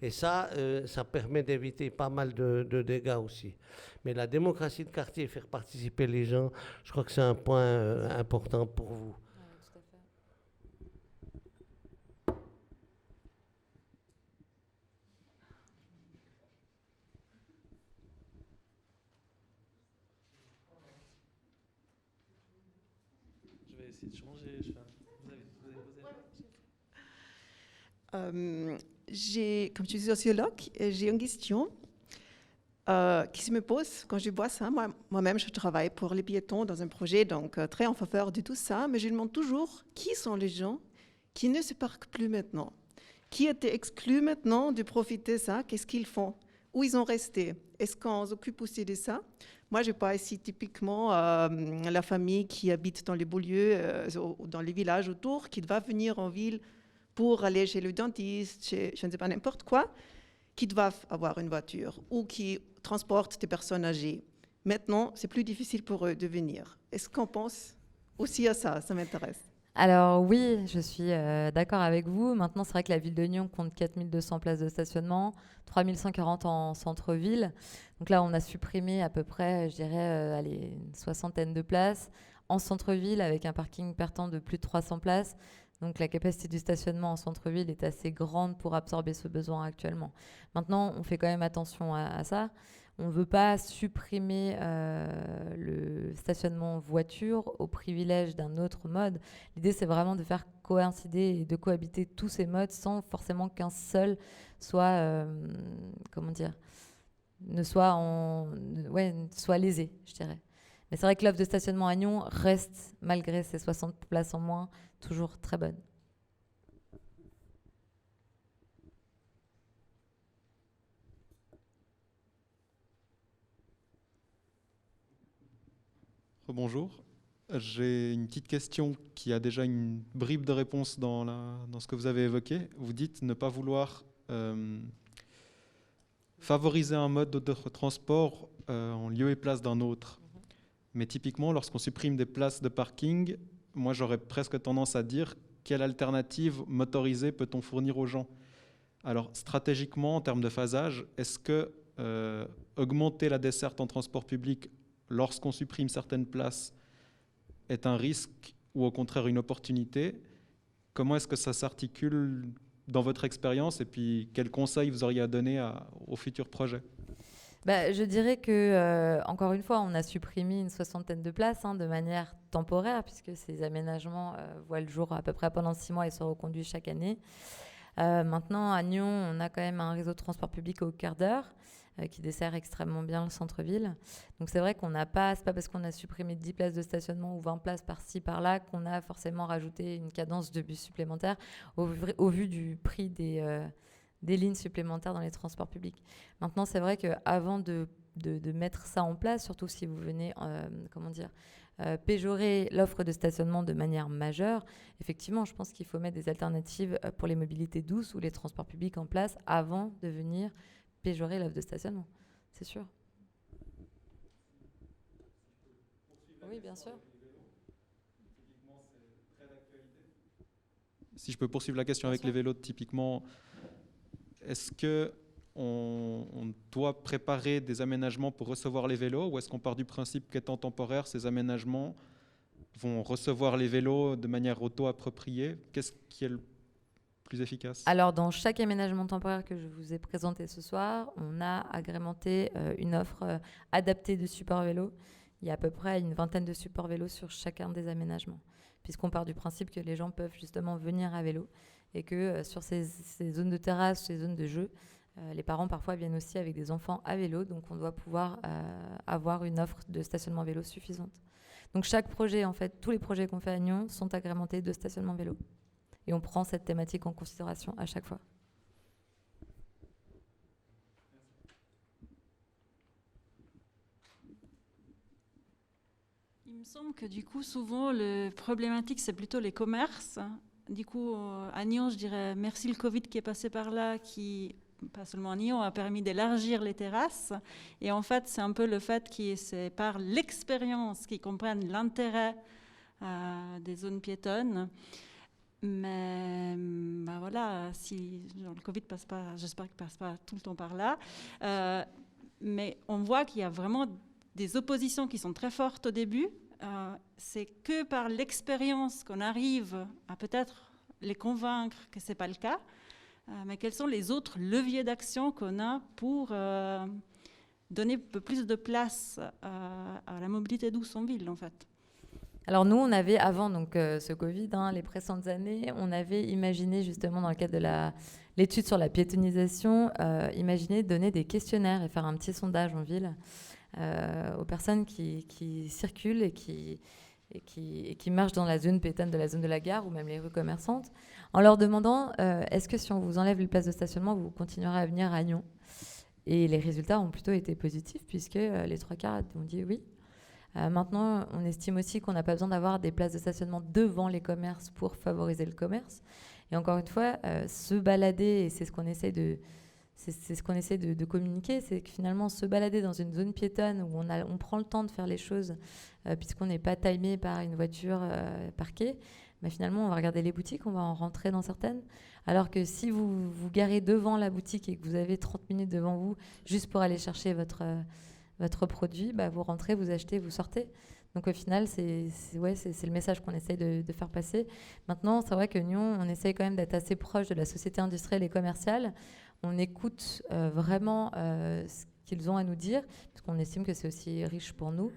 Et ça, ça permet d'éviter pas mal de dégâts aussi. Mais la démocratie de quartier, faire participer les gens, je crois que c'est un point important pour vous. De changer. Comme je suis sociologue, j'ai une question qui se me pose quand je vois ça. Moi-même, je travaille pour les piétons dans un projet, donc très en faveur de tout ça, mais je me demande toujours qui sont les gens qui ne se parquent plus maintenant, qui étaient exclus maintenant de profiter de ça, qu'est-ce qu'ils font, où ils ont resté, est-ce qu'on s'occupe aussi de ça? Moi, je vois ici typiquement la famille qui habite dans les beaux lieux, dans les villages autour, qui doit venir en ville pour aller chez le dentiste, chez je ne sais pas n'importe quoi, qui doivent avoir une voiture ou qui transportent des personnes âgées. Maintenant, c'est plus difficile pour eux de venir. Est-ce qu'on pense aussi à ça? Ça m'intéresse. Alors oui, je suis d'accord avec vous. Maintenant, c'est vrai que la ville de Nyon compte 4200 places de stationnement, 3140 en centre-ville. Donc là, on a supprimé à peu près, je dirais, une soixantaine de places en centre-ville avec un parking pertant de plus de 300 places. Donc la capacité du stationnement en centre-ville est assez grande pour absorber ce besoin actuellement. Maintenant, on fait quand même attention à ça. On ne veut pas supprimer le stationnement voiture au privilège d'un autre mode. L'idée, c'est vraiment de faire coïncider et de cohabiter tous ces modes sans forcément qu'un seul soit, soit lésé, je dirais. Mais c'est vrai que l'offre de stationnement à Nyon reste, malgré ces 60 places en moins, toujours très bonne. Bonjour. J'ai une petite question qui a déjà une bribe de réponse dans ce que vous avez évoqué. Vous dites ne pas vouloir favoriser un mode de transport en lieu et place d'un autre. Mais typiquement, lorsqu'on supprime des places de parking, moi j'aurais presque tendance à dire quelle alternative motorisée peut-on fournir aux gens? Alors stratégiquement, en termes de phasage, est-ce que augmenter la desserte en transport public lorsqu'on supprime certaines places est un risque ou au contraire une opportunité? Comment est-ce que ça s'articule dans votre expérience et puis quels conseils vous auriez à donner aux futurs projets? Je dirais que, encore une fois, on a supprimé une soixantaine de places de manière temporaire puisque ces aménagements voient le jour à peu près pendant 6 mois et sont reconduits chaque année. Maintenant, à Nyon, on a quand même un réseau de transport public au quart d'heure qui dessert extrêmement bien le centre-ville. Donc c'est vrai qu'on n'a pas, c'est pas parce qu'on a supprimé 10 places de stationnement ou 20 places par-ci, par-là qu'on a forcément rajouté une cadence de bus supplémentaires au vu du prix des lignes supplémentaires dans les transports publics. Maintenant, c'est vrai qu'avant de mettre ça en place, surtout si vous venez, péjorer l'offre de stationnement de manière majeure, effectivement, je pense qu'il faut mettre des alternatives pour les mobilités douces ou les transports publics en place avant de venir péjorer l'offre de stationnement, c'est sûr. Oui, bien sûr. Si je peux poursuivre la question avec les vélos, typiquement, est-ce qu'on doit préparer des aménagements pour recevoir les vélos, ou est-ce qu'on part du principe qu'étant temporaire, ces aménagements vont recevoir les vélos de manière auto-appropriée? Qu'est-ce qui est le plus efficace? Alors, dans chaque aménagement temporaire que je vous ai présenté ce soir, on a agrémenté une offre adaptée de supports vélo. Il y a à peu près une vingtaine de supports vélo sur chacun des aménagements, puisqu'on part du principe que les gens peuvent justement venir à vélo et que sur ces zones de terrasse, ces zones de jeu, les parents parfois viennent aussi avec des enfants à vélo, donc on doit pouvoir avoir une offre de stationnement vélo suffisante. Donc chaque projet, en fait, tous les projets qu'on fait à Nyon sont agrémentés de stationnement vélo. Et on prend cette thématique en considération à chaque fois. Il me semble que du coup, souvent, le problématique, c'est plutôt les commerces. Du coup, à Nyon, je dirais merci le Covid qui est passé par là, qui, pas seulement à Nyon, a permis d'élargir les terrasses. Et en fait, c'est un peu le fait que c'est par l'expérience qu'ils comprennent l'intérêt des zones piétonnes. Mais voilà, si le Covid passe pas, j'espère qu'il passe pas tout le temps par là. Mais on voit qu'il y a vraiment des oppositions qui sont très fortes au début. C'est que par l'expérience qu'on arrive à peut-être les convaincre que c'est pas le cas. Mais quels sont les autres leviers d'action qu'on a pour donner un peu plus de place à la mobilité douce en ville, en fait? Alors nous, on avait, avant donc, ce Covid, les précédentes années, on avait imaginé justement dans le cadre de l'étude sur la piétonisation, imaginer donner des questionnaires et faire un petit sondage en ville aux personnes qui circulent et qui marchent dans la zone piétonne de la zone de la gare ou même les rues commerçantes, en leur demandant est-ce que si on vous enlève les places de stationnement, vous continuerez à venir à Nyon? Et les résultats ont plutôt été positifs puisque les 3/4 ont dit oui. Maintenant, on estime aussi qu'on n'a pas besoin d'avoir des places de stationnement devant les commerces pour favoriser le commerce. Et encore une fois, se balader, et c'est ce qu'on essaie de communiquer, c'est que finalement, se balader dans une zone piétonne où on prend le temps de faire les choses, puisqu'on n'est pas timé par une voiture parquée, mais finalement, on va regarder les boutiques, on va en rentrer dans certaines. Alors que si vous vous garez devant la boutique et que vous avez 30 minutes devant vous juste pour aller chercher votre produit, vous rentrez, vous achetez, vous sortez. Donc au final, c'est le message qu'on essaye de faire passer. Maintenant, c'est vrai que Nyon, on essaye quand même d'être assez proche de la société industrielle et commerciale. On écoute vraiment ce qu'ils ont à nous dire, parce qu'on estime que c'est aussi riche pour nous.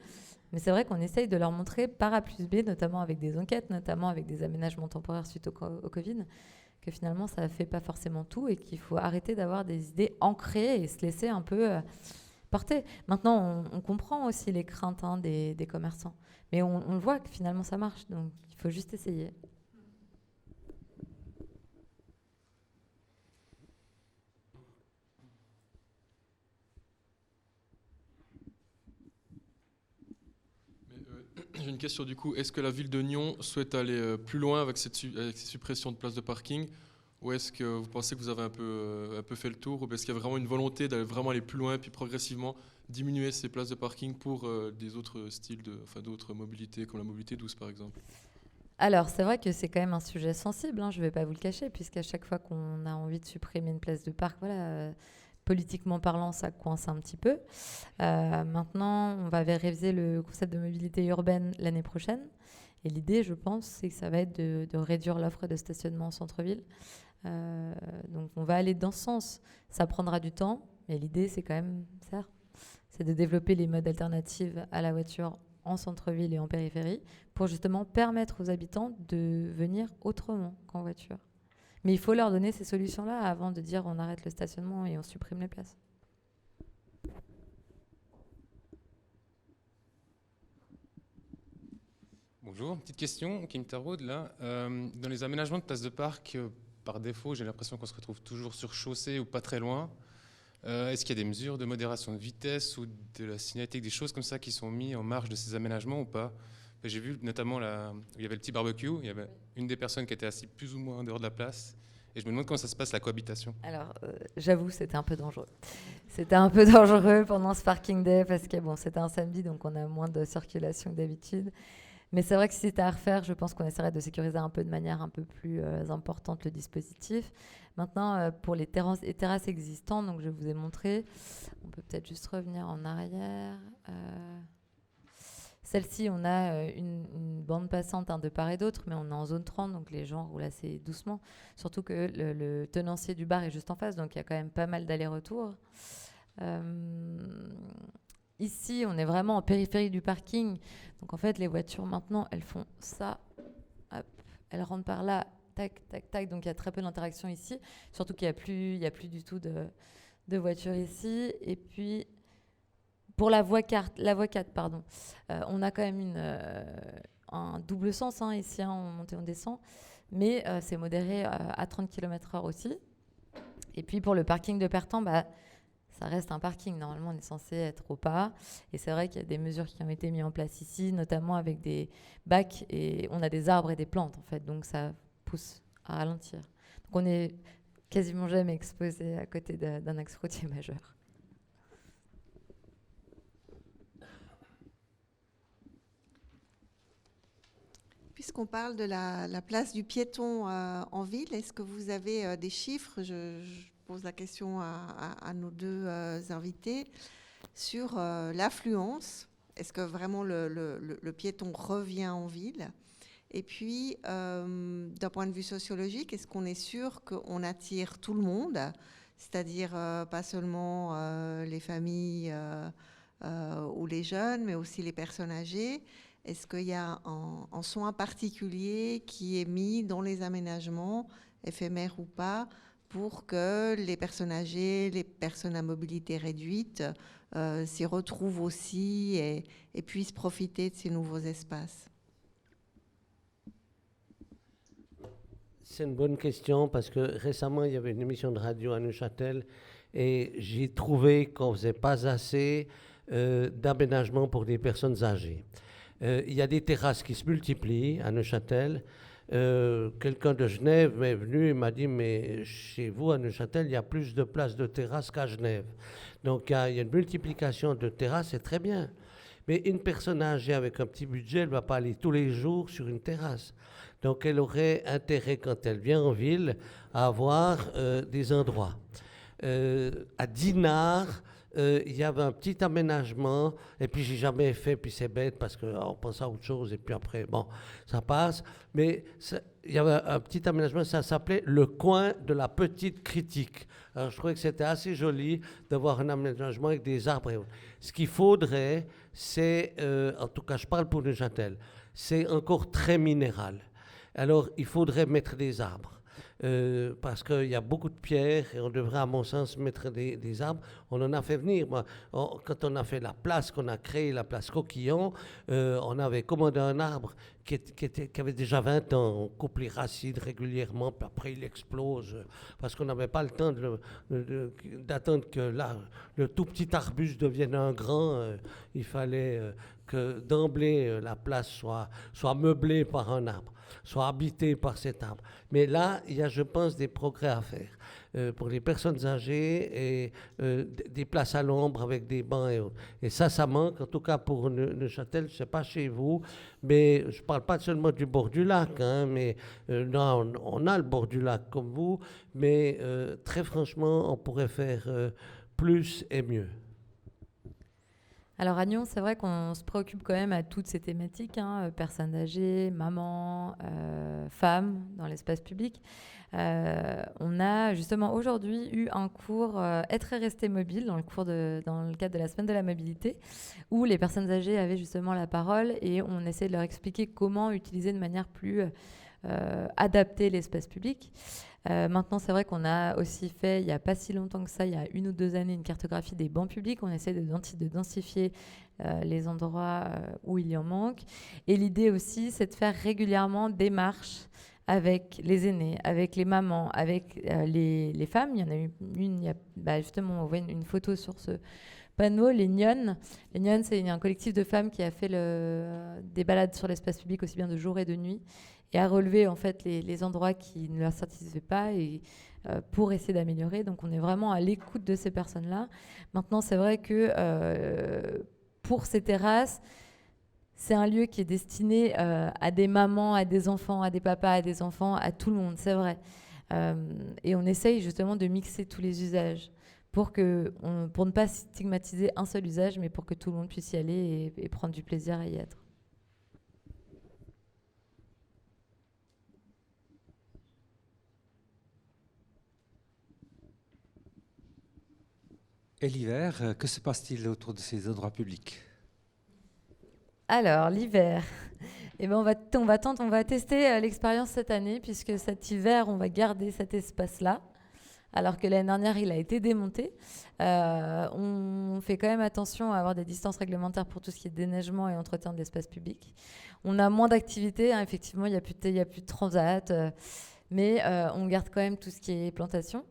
Mais c'est vrai qu'on essaye de leur montrer par A plus B, notamment avec des enquêtes, notamment avec des aménagements temporaires suite au Covid, que finalement, ça ne fait pas forcément tout et qu'il faut arrêter d'avoir des idées ancrées et se laisser un peu... porter. Maintenant, on comprend aussi les craintes des commerçants. Mais on le voit que finalement, ça marche. Donc, il faut juste essayer. J'ai une question du coup. Est-ce que la ville de Nyon souhaite aller plus loin avec ces suppressions de places de parking? Ou est-ce que vous pensez que vous avez un peu fait le tour? Ou est-ce qu'il y a vraiment une volonté d'aller vraiment aller plus loin puis progressivement diminuer ces places de parking pour des autres styles, d'autres mobilités, comme la mobilité douce par exemple? Alors, c'est vrai que c'est quand même un sujet sensible, je ne vais pas vous le cacher, puisqu'à chaque fois qu'on a envie de supprimer une place de parc, politiquement parlant, ça coince un petit peu. Maintenant, on va réviser le concept de mobilité urbaine l'année prochaine. Et l'idée, je pense, c'est que ça va être de réduire l'offre de stationnement en centre-ville. Donc, on va aller dans ce sens. Ça prendra du temps, mais l'idée, c'est quand même ça. C'est de développer les modes alternatifs à la voiture en centre-ville et en périphérie pour justement permettre aux habitants de venir autrement qu'en voiture. Mais il faut leur donner ces solutions-là avant de dire on arrête le stationnement et on supprime les places. Bonjour, petite question qui me taraude là. Dans les aménagements de places de parc, par défaut, j'ai l'impression qu'on se retrouve toujours sur chaussée ou pas très loin. Est-ce qu'il y a des mesures de modération de vitesse ou de la signalétique, des choses comme ça qui sont mises en marge de ces aménagements ou pas? J'ai vu notamment là, il y avait le petit barbecue, il y avait une des personnes qui était assise plus ou moins en dehors de la place. Et je me demande comment ça se passe, la cohabitation. Alors, j'avoue, c'était un peu dangereux. C'était un peu dangereux pendant ce parking day parce que bon, c'était un samedi, donc on a moins de circulation que d'habitude. Mais c'est vrai que si c'était à refaire, je pense qu'on essaierait de sécuriser un peu de manière un peu plus importante le dispositif. Maintenant, pour les terrasses existantes, donc je vous ai montré, on peut peut-être juste revenir en arrière. Celle-ci, on a une bande passante de part et d'autre, mais on est en zone 30, donc les gens roulent assez doucement. Surtout que le tenancier du bar est juste en face, donc il y a quand même pas mal d'allers-retours. Ici, on est vraiment en périphérie du parking. Donc en fait, les voitures, maintenant, elles font ça. Hop, elles rentrent par là, tac, tac, tac. Donc il y a très peu d'interaction ici. Surtout qu'il n'y a plus du tout de voitures ici. Et puis, pour la voie 4, pardon, on a quand même un double sens ici, on monte et on descend. Mais c'est modéré à 30 km/h aussi. Et puis pour le parking de Pertan, ça reste un parking. Normalement, on est censé être au pas. Et c'est vrai qu'il y a des mesures qui ont été mises en place ici, notamment avec des bacs. Et on a des arbres et des plantes, en fait. Donc, ça pousse à ralentir. Donc, on est quasiment jamais exposé à côté d'un axe routier majeur. Puisqu'on parle de la place du piéton en ville, est-ce que vous avez des chiffres? Je pose la question à nos deux invités sur l'affluence. Est-ce que vraiment le piéton revient en ville? Et puis, d'un point de vue sociologique, est-ce qu'on est sûr qu'on attire tout le monde, c'est-à-dire pas seulement les familles ou les jeunes, mais aussi les personnes âgées? Est-ce qu'il y a un soin particulier qui est mis dans les aménagements, éphémères ou pas, pour que les personnes âgées, les personnes à mobilité réduite s'y retrouvent aussi et puissent profiter de ces nouveaux espaces? C'est une bonne question parce que récemment, il y avait une émission de radio à Neuchâtel et j'ai trouvé qu'on ne faisait pas assez d'aménagement pour des personnes âgées. Il y a des terrasses qui se multiplient à Neuchâtel. Quelqu'un de Genève m'est venu et m'a dit « Mais chez vous, à Neuchâtel, il y a plus de places de terrasses qu'à Genève. » Donc, il y a une multiplication de terrasses, c'est très bien. Mais une personne âgée avec un petit budget, elle ne va pas aller tous les jours sur une terrasse. Donc, elle aurait intérêt, quand elle vient en ville, à avoir des endroits. À Dinard, il y avait un petit aménagement, et puis j'ai jamais fait, puis c'est bête parce qu'on pense à autre chose, et puis après, bon, ça passe. Mais il y avait un petit aménagement, ça s'appelait le coin de la petite critique. Alors je trouvais que c'était assez joli d'avoir un aménagement avec des arbres. Ce qu'il faudrait, c'est, en tout cas je parle pour Neuchâtel, c'est encore très minéral. Alors il faudrait mettre des arbres. Parce qu'il y a beaucoup de pierres et on devrait, à mon sens, mettre des arbres. On en a fait venir. Moi, quand on a fait la place, qu'on a créé la place Coquillon, on avait commandé un arbre qui avait déjà 20 ans. On coupe les racines régulièrement, puis après il explose parce qu'on n'avait pas le temps d'attendre que le tout petit arbuste devienne un grand. Il fallait que d'emblée la place soit meublée par un arbre, soit habitée par cet arbre. Mais là, il y a, je pense, des progrès à faire pour les personnes âgées et des places à l'ombre avec des bancs et autres. Et ça manque, en tout cas pour Neuchâtel, je ne sais pas chez vous, mais je ne parle pas seulement du bord du lac, mais non, on a le bord du lac comme vous, mais très franchement, on pourrait faire plus et mieux. Alors à Nyon, c'est vrai qu'on se préoccupe quand même à toutes ces thématiques, personnes âgées, mamans, femmes dans l'espace public. On a justement aujourd'hui eu un cours Être et rester mobile dans le cadre de la semaine de la mobilité, où les personnes âgées avaient justement la parole et on essayait de leur expliquer comment utiliser de manière plus adapter l'espace public. Maintenant, c'est vrai qu'on a aussi fait, il n'y a pas si longtemps que ça, il y a 1 ou 2 années, une cartographie des bancs publics. On essaie de densifier les endroits où il y en manque. Et l'idée aussi, c'est de faire régulièrement des marches avec les aînés, avec les mamans, avec les femmes. Il y en a eu une, justement, on voit une photo sur ce panneau, les Nyonnes. Les Nyonnes, c'est un collectif de femmes qui a fait des balades sur l'espace public aussi bien de jour et de nuit et a relevé en fait les endroits qui ne leur satisfaisaient pas et pour essayer d'améliorer. Donc on est vraiment à l'écoute de ces personnes-là. Maintenant, c'est vrai que pour ces terrasses, c'est un lieu qui est destiné à des mamans, à des enfants, à des papas, à des enfants, à tout le monde, c'est vrai. Et on essaye justement de mixer tous les usages pour ne pas stigmatiser un seul usage, mais pour que tout le monde puisse y aller et prendre du plaisir à y être. Et l'hiver, que se passe-t-il autour de ces endroits publics? Alors, l'hiver, eh ben, on va tester l'expérience cette année, puisque cet hiver, on va garder cet espace-là, alors que l'année dernière, il a été démonté. On fait quand même attention à avoir des distances réglementaires pour tout ce qui est déneigement et entretien de l'espace public. On a moins d'activités, hein, effectivement, il n'y a plus de transat, mais on garde quand même tout ce qui est plantation.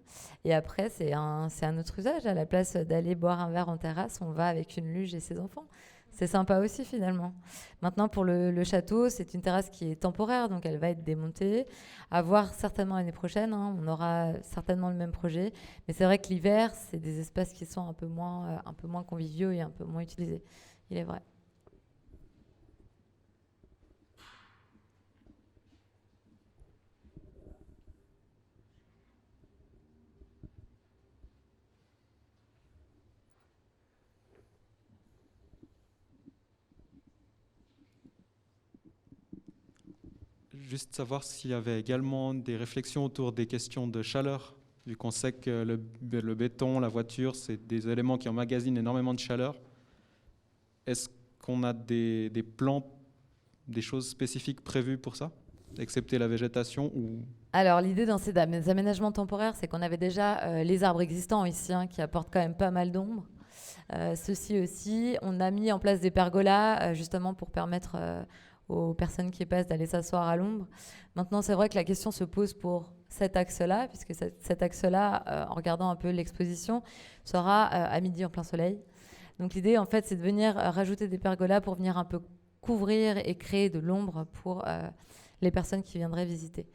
Et après, c'est un autre usage. À la place d'aller boire un verre en terrasse, on va avec une luge et ses enfants. C'est sympa aussi, finalement. Maintenant, pour le château, c'est une terrasse qui est temporaire, donc elle va être démontée. À voir certainement l'année prochaine, hein, on aura certainement le même projet. Mais c'est vrai que l'hiver, c'est des espaces qui sont un peu moins conviviaux et un peu moins utilisés. Il est vrai. Juste savoir s'il y avait également des réflexions autour des questions de chaleur, vu qu'on sait que le béton, la voiture, c'est des éléments qui emmagasinent énormément de chaleur. Est-ce qu'on a des plans, des choses spécifiques prévues pour ça, excepté la végétation ou... Alors, l'idée dans ces aménagements temporaires, c'est qu'on avait déjà les arbres existants ici, hein, qui apportent quand même pas mal d'ombre. Ceci aussi, on a mis en place des pergolas, justement pour permettre... aux personnes qui passent d'aller s'asseoir à l'ombre. Maintenant, c'est vrai que la question se pose pour cet axe-là, puisque cet axe-là, en regardant un peu l'exposition, sera à midi en plein soleil. Donc l'idée, en fait, c'est de venir rajouter des pergolas pour venir un peu couvrir et créer de l'ombre pour les personnes qui viendraient visiter.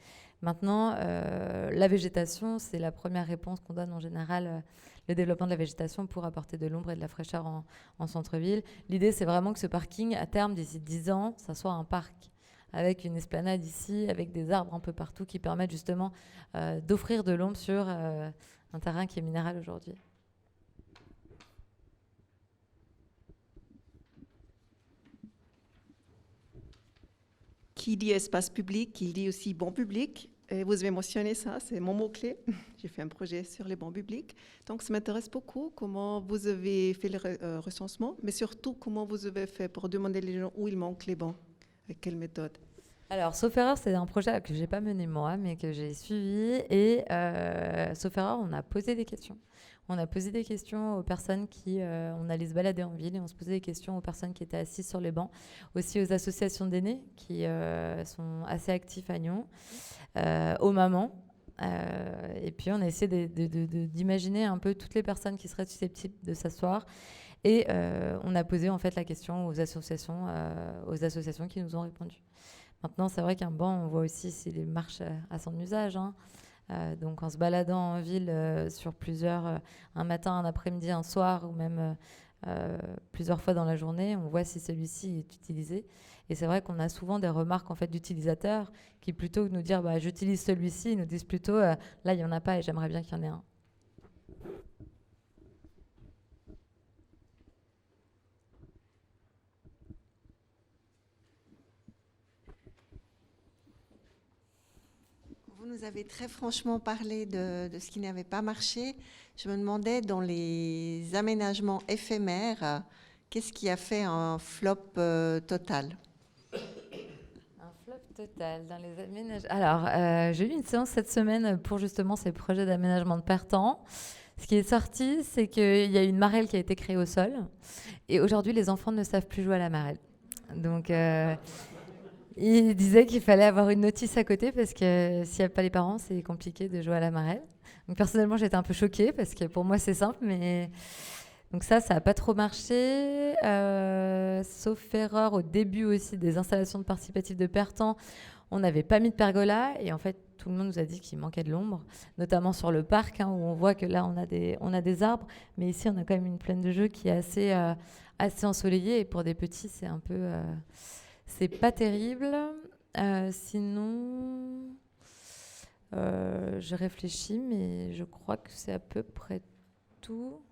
Maintenant, la végétation, c'est la première réponse qu'on donne en général, le développement de la végétation pour apporter de l'ombre et de la fraîcheur en centre-ville. L'idée, c'est vraiment que ce parking, à terme, d'ici 10 ans, ça soit un parc avec une esplanade ici, avec des arbres un peu partout qui permettent justement d'offrir de l'ombre sur un terrain qui est minéral aujourd'hui. Qui dit espace public, il dit aussi banc public. Et vous avez mentionné ça, c'est mon mot-clé. J'ai fait un projet sur les bancs publics. Donc, ça m'intéresse beaucoup comment vous avez fait le recensement, mais surtout comment vous avez fait pour demander aux gens où il manque les bancs, avec quelle méthode. Alors, Sauf Erreur, c'est un projet que je n'ai pas mené moi, mais que j'ai suivi. Et Sauf Erreur, on a posé des questions. On a posé des questions aux personnes on allait se balader en ville et on se posait des questions aux personnes qui étaient assises sur les bancs, aussi aux associations d'aînés qui sont assez actifs à Nyon, aux mamans. Et puis on a essayé d'imaginer un peu toutes les personnes qui seraient susceptibles de s'asseoir. Et on a posé en fait la question aux associations qui nous ont répondu. Maintenant, c'est vrai qu'un banc, on voit aussi s'il marche à son usage, hein. Donc en se baladant en ville sur un matin, un après-midi, un soir ou même plusieurs fois dans la journée, on voit si celui-ci est utilisé. Et c'est vrai qu'on a souvent des remarques en fait, d'utilisateurs qui, plutôt que de nous dire j'utilise celui-ci, ils nous disent plutôt là il n'y en a pas et j'aimerais bien qu'il y en ait un. Vous nous avez très franchement parlé de ce qui n'avait pas marché. Je me demandais, dans les aménagements éphémères, qu'est-ce qui a fait un flop total? Un flop Catastrophe totale dans les aménagements. Alors, j'ai eu une séance cette semaine pour justement ces projets d'aménagement de père-temps. Ce qui est sorti, c'est qu'il y a une marelle qui a été créée au sol. Et aujourd'hui, les enfants ne savent plus jouer à la marelle. Donc, il disait qu'il fallait avoir une notice à côté parce que s'il n'y a pas les parents, c'est compliqué de jouer à la marelle. Donc, personnellement, j'étais un peu choquée parce que pour moi, c'est simple, mais... Donc ça n'a pas trop marché, sauf erreur au début aussi des installations de participatifs de père-temps. On n'avait pas mis de pergola et en fait tout le monde nous a dit qu'il manquait de l'ombre, notamment sur le parc où on voit que là on a des arbres, mais ici on a quand même une plaine de jeu qui est assez ensoleillée et pour des petits c'est un peu, c'est pas terrible. Sinon, je réfléchis, mais je crois que c'est à peu près tout.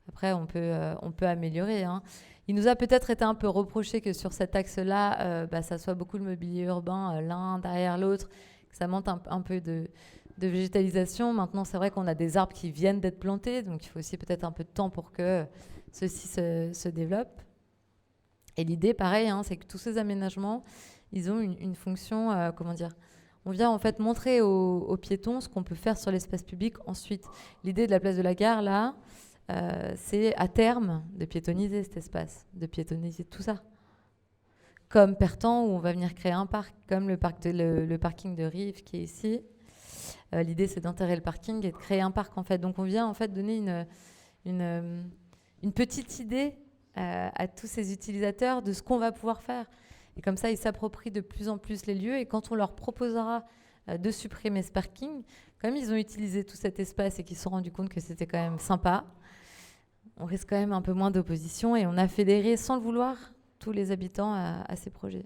Après, on peut améliorer. Hein. Il nous a peut-être été un peu reproché que sur cet axe-là, ça soit beaucoup le mobilier urbain, l'un derrière l'autre, que ça manque un peu de végétalisation. Maintenant, c'est vrai qu'on a des arbres qui viennent d'être plantés, donc il faut aussi peut-être un peu de temps pour que ceux-ci se développent. Et l'idée, pareil, hein, c'est que tous ces aménagements, ils ont une fonction, on vient en fait montrer aux piétons ce qu'on peut faire sur l'espace public ensuite. L'idée de la place de la Gare, là, c'est à terme de piétoniser cet espace, de piétoniser tout ça. Comme Pertan, où on va venir créer un parc, comme le parking de Rive qui est ici. L'idée, c'est d'enterrer le parking et de créer un parc, en fait. Donc, on vient, en fait, donner une petite idée à tous ces utilisateurs de ce qu'on va pouvoir faire. Et comme ça, ils s'approprient de plus en plus les lieux. Et quand on leur proposera de supprimer ce parking, comme ils ont utilisé tout cet espace et qu'ils se sont rendus compte que c'était quand même sympa, on risque quand même un peu moins d'opposition et on a fédéré, sans le vouloir, tous les habitants à ces projets.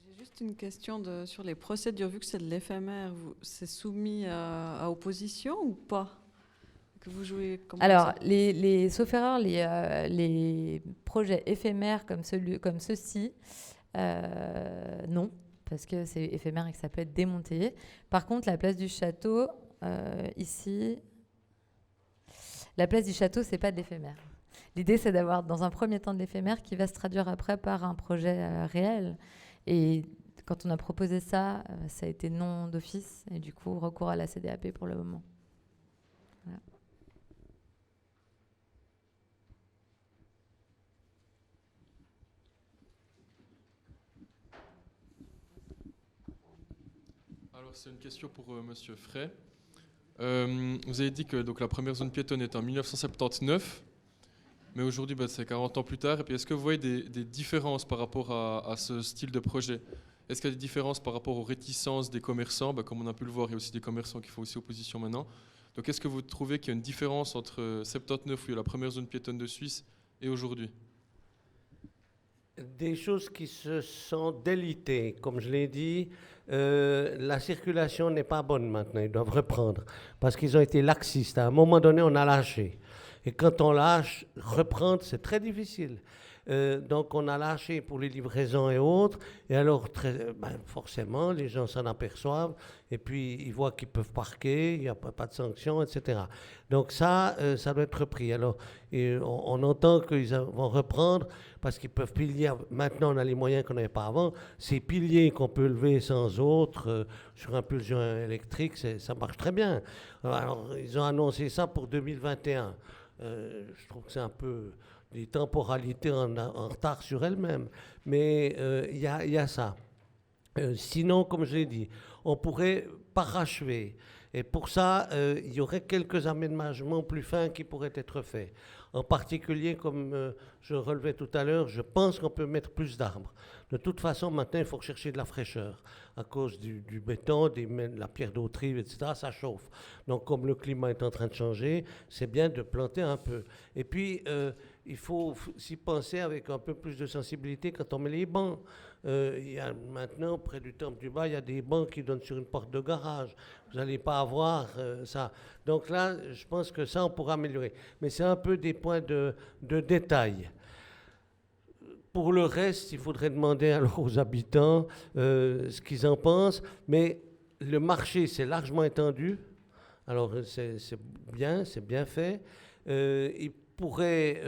J'ai juste une question sur les procédures. Vu que c'est de l'éphémère, c'est soumis à opposition ou pas? Que vous jouez Alors, sauf erreur, les projets éphémères comme ceux-ci, non, parce que c'est éphémère et que ça peut être démonté. Par contre, la place du château, ici, la place du château, c'est pas de l'éphémère. L'idée, c'est d'avoir dans un premier temps de l'éphémère qui va se traduire après par un projet réel. Et quand on a proposé ça, ça a été non d'office et du coup, recours à la CDAP pour le moment. Voilà. Alors, c'est une question pour Monsieur Frey. Vous avez dit que donc, la première zone piétonne est en 1979, mais aujourd'hui, c'est 40 ans plus tard. Et puis, est-ce que vous voyez des différences par rapport à ce style de projet? Est-ce qu'il y a des différences par rapport aux réticences des commerçants? Comme on a pu le voir, il y a aussi des commerçants qui font aussi opposition maintenant. Donc, est-ce que vous trouvez qu'il y a une différence entre 79, où il y a la première zone piétonne de Suisse, et aujourd'hui? Des choses qui se sont délitées. Comme je l'ai dit, la circulation n'est pas bonne maintenant. Ils doivent reprendre parce qu'ils ont été laxistes. À un moment donné, on a lâché. Et quand on lâche, reprendre, c'est très difficile. Donc, on a lâché pour les livraisons et autres. Et alors, forcément, les gens s'en aperçoivent. Et puis, ils voient qu'ils peuvent parquer, il n'y a pas de sanctions, etc. Donc, ça doit être repris. Alors, on entend qu'ils vont reprendre parce qu'ils peuvent pilier. Maintenant, on a les moyens qu'on n'avait pas avant. Ces piliers qu'on peut lever sans autre, sur impulsion électrique, ça marche très bien. Alors, ils ont annoncé ça pour 2021. Je trouve que c'est un peu des temporalités en retard sur elles-mêmes. Mais il y a ça. Sinon, comme je l'ai dit, on pourrait parachever. Et pour ça, il y aurait quelques aménagements plus fins qui pourraient être faits. En particulier, comme je relevais tout à l'heure, je pense qu'on peut mettre plus d'arbres. De toute façon, maintenant, il faut rechercher de la fraîcheur. À cause du béton, de la pierre d'Autrive, etc., ça chauffe. Donc, comme le climat est en train de changer, c'est bien de planter un peu. Et puis, il faut s'y penser avec un peu plus de sensibilité quand on met les bancs. Il y a maintenant, près du Temple du Bas, il y a des bancs qui donnent sur une porte de garage. Vous n'allez pas avoir ça. Donc là, je pense que ça, on pourra améliorer. Mais c'est un peu des points de détail. Pour le reste, il faudrait demander alors aux habitants ce qu'ils en pensent. Mais le marché s'est largement étendu. Alors c'est bien fait. Il pourrait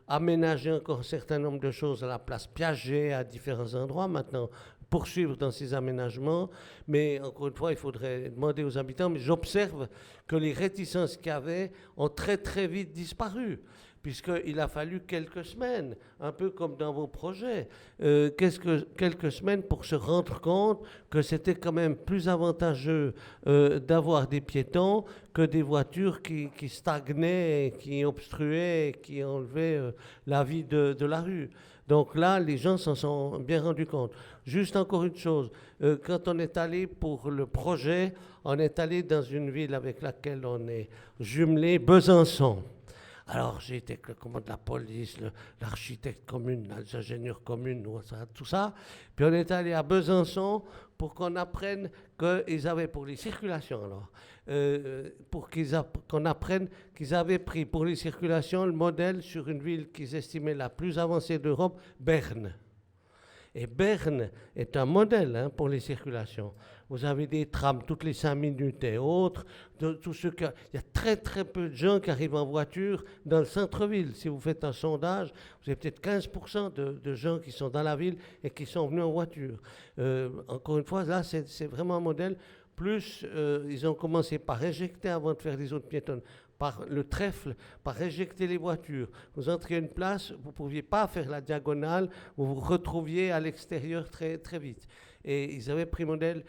aménager encore un certain nombre de choses à la place Piaget à différents endroits maintenant, poursuivre dans ces aménagements, mais encore une fois, il faudrait demander aux habitants, mais j'observe que les réticences qu'il y avait ont très très vite disparu, puisqu'il a fallu quelques semaines, un peu comme dans vos projets, quelques semaines pour se rendre compte que c'était quand même plus avantageux d'avoir des piétons que des voitures qui stagnaient, qui obstruaient, qui enlevaient la vie de la rue. Donc là, les gens s'en sont bien rendus compte. Juste encore une chose, quand on est allé pour le projet, on est allé dans une ville avec laquelle on est jumelé, Besançon. Alors j'ai été avec le commandant de la police, l'architecte commune, les ingénieurs communes, tout ça. Puis on est allé à Besançon pour qu'on apprenne qu'ils avaient pour les circulations alors. Qu'on apprenne qu'ils avaient pris pour les circulations le modèle sur une ville qu'ils estimaient la plus avancée d'Europe, Berne. Et Berne est un modèle pour les circulations. Vous avez des trams toutes les 5 minutes et autres. Il y a très très peu de gens qui arrivent en voiture dans le centre-ville. Si vous faites un sondage, vous avez peut-être 15% de gens qui sont dans la ville et qui sont venus en voiture. Encore une fois, là, c'est vraiment un modèle. Plus, ils ont commencé par éjecter avant de faire des zones piétonnes, par le trèfle, par éjecter les voitures. Vous entrez à une place, vous ne pouviez pas faire la diagonale, vous vous retrouviez à l'extérieur très, très vite. Et ils avaient pris modèle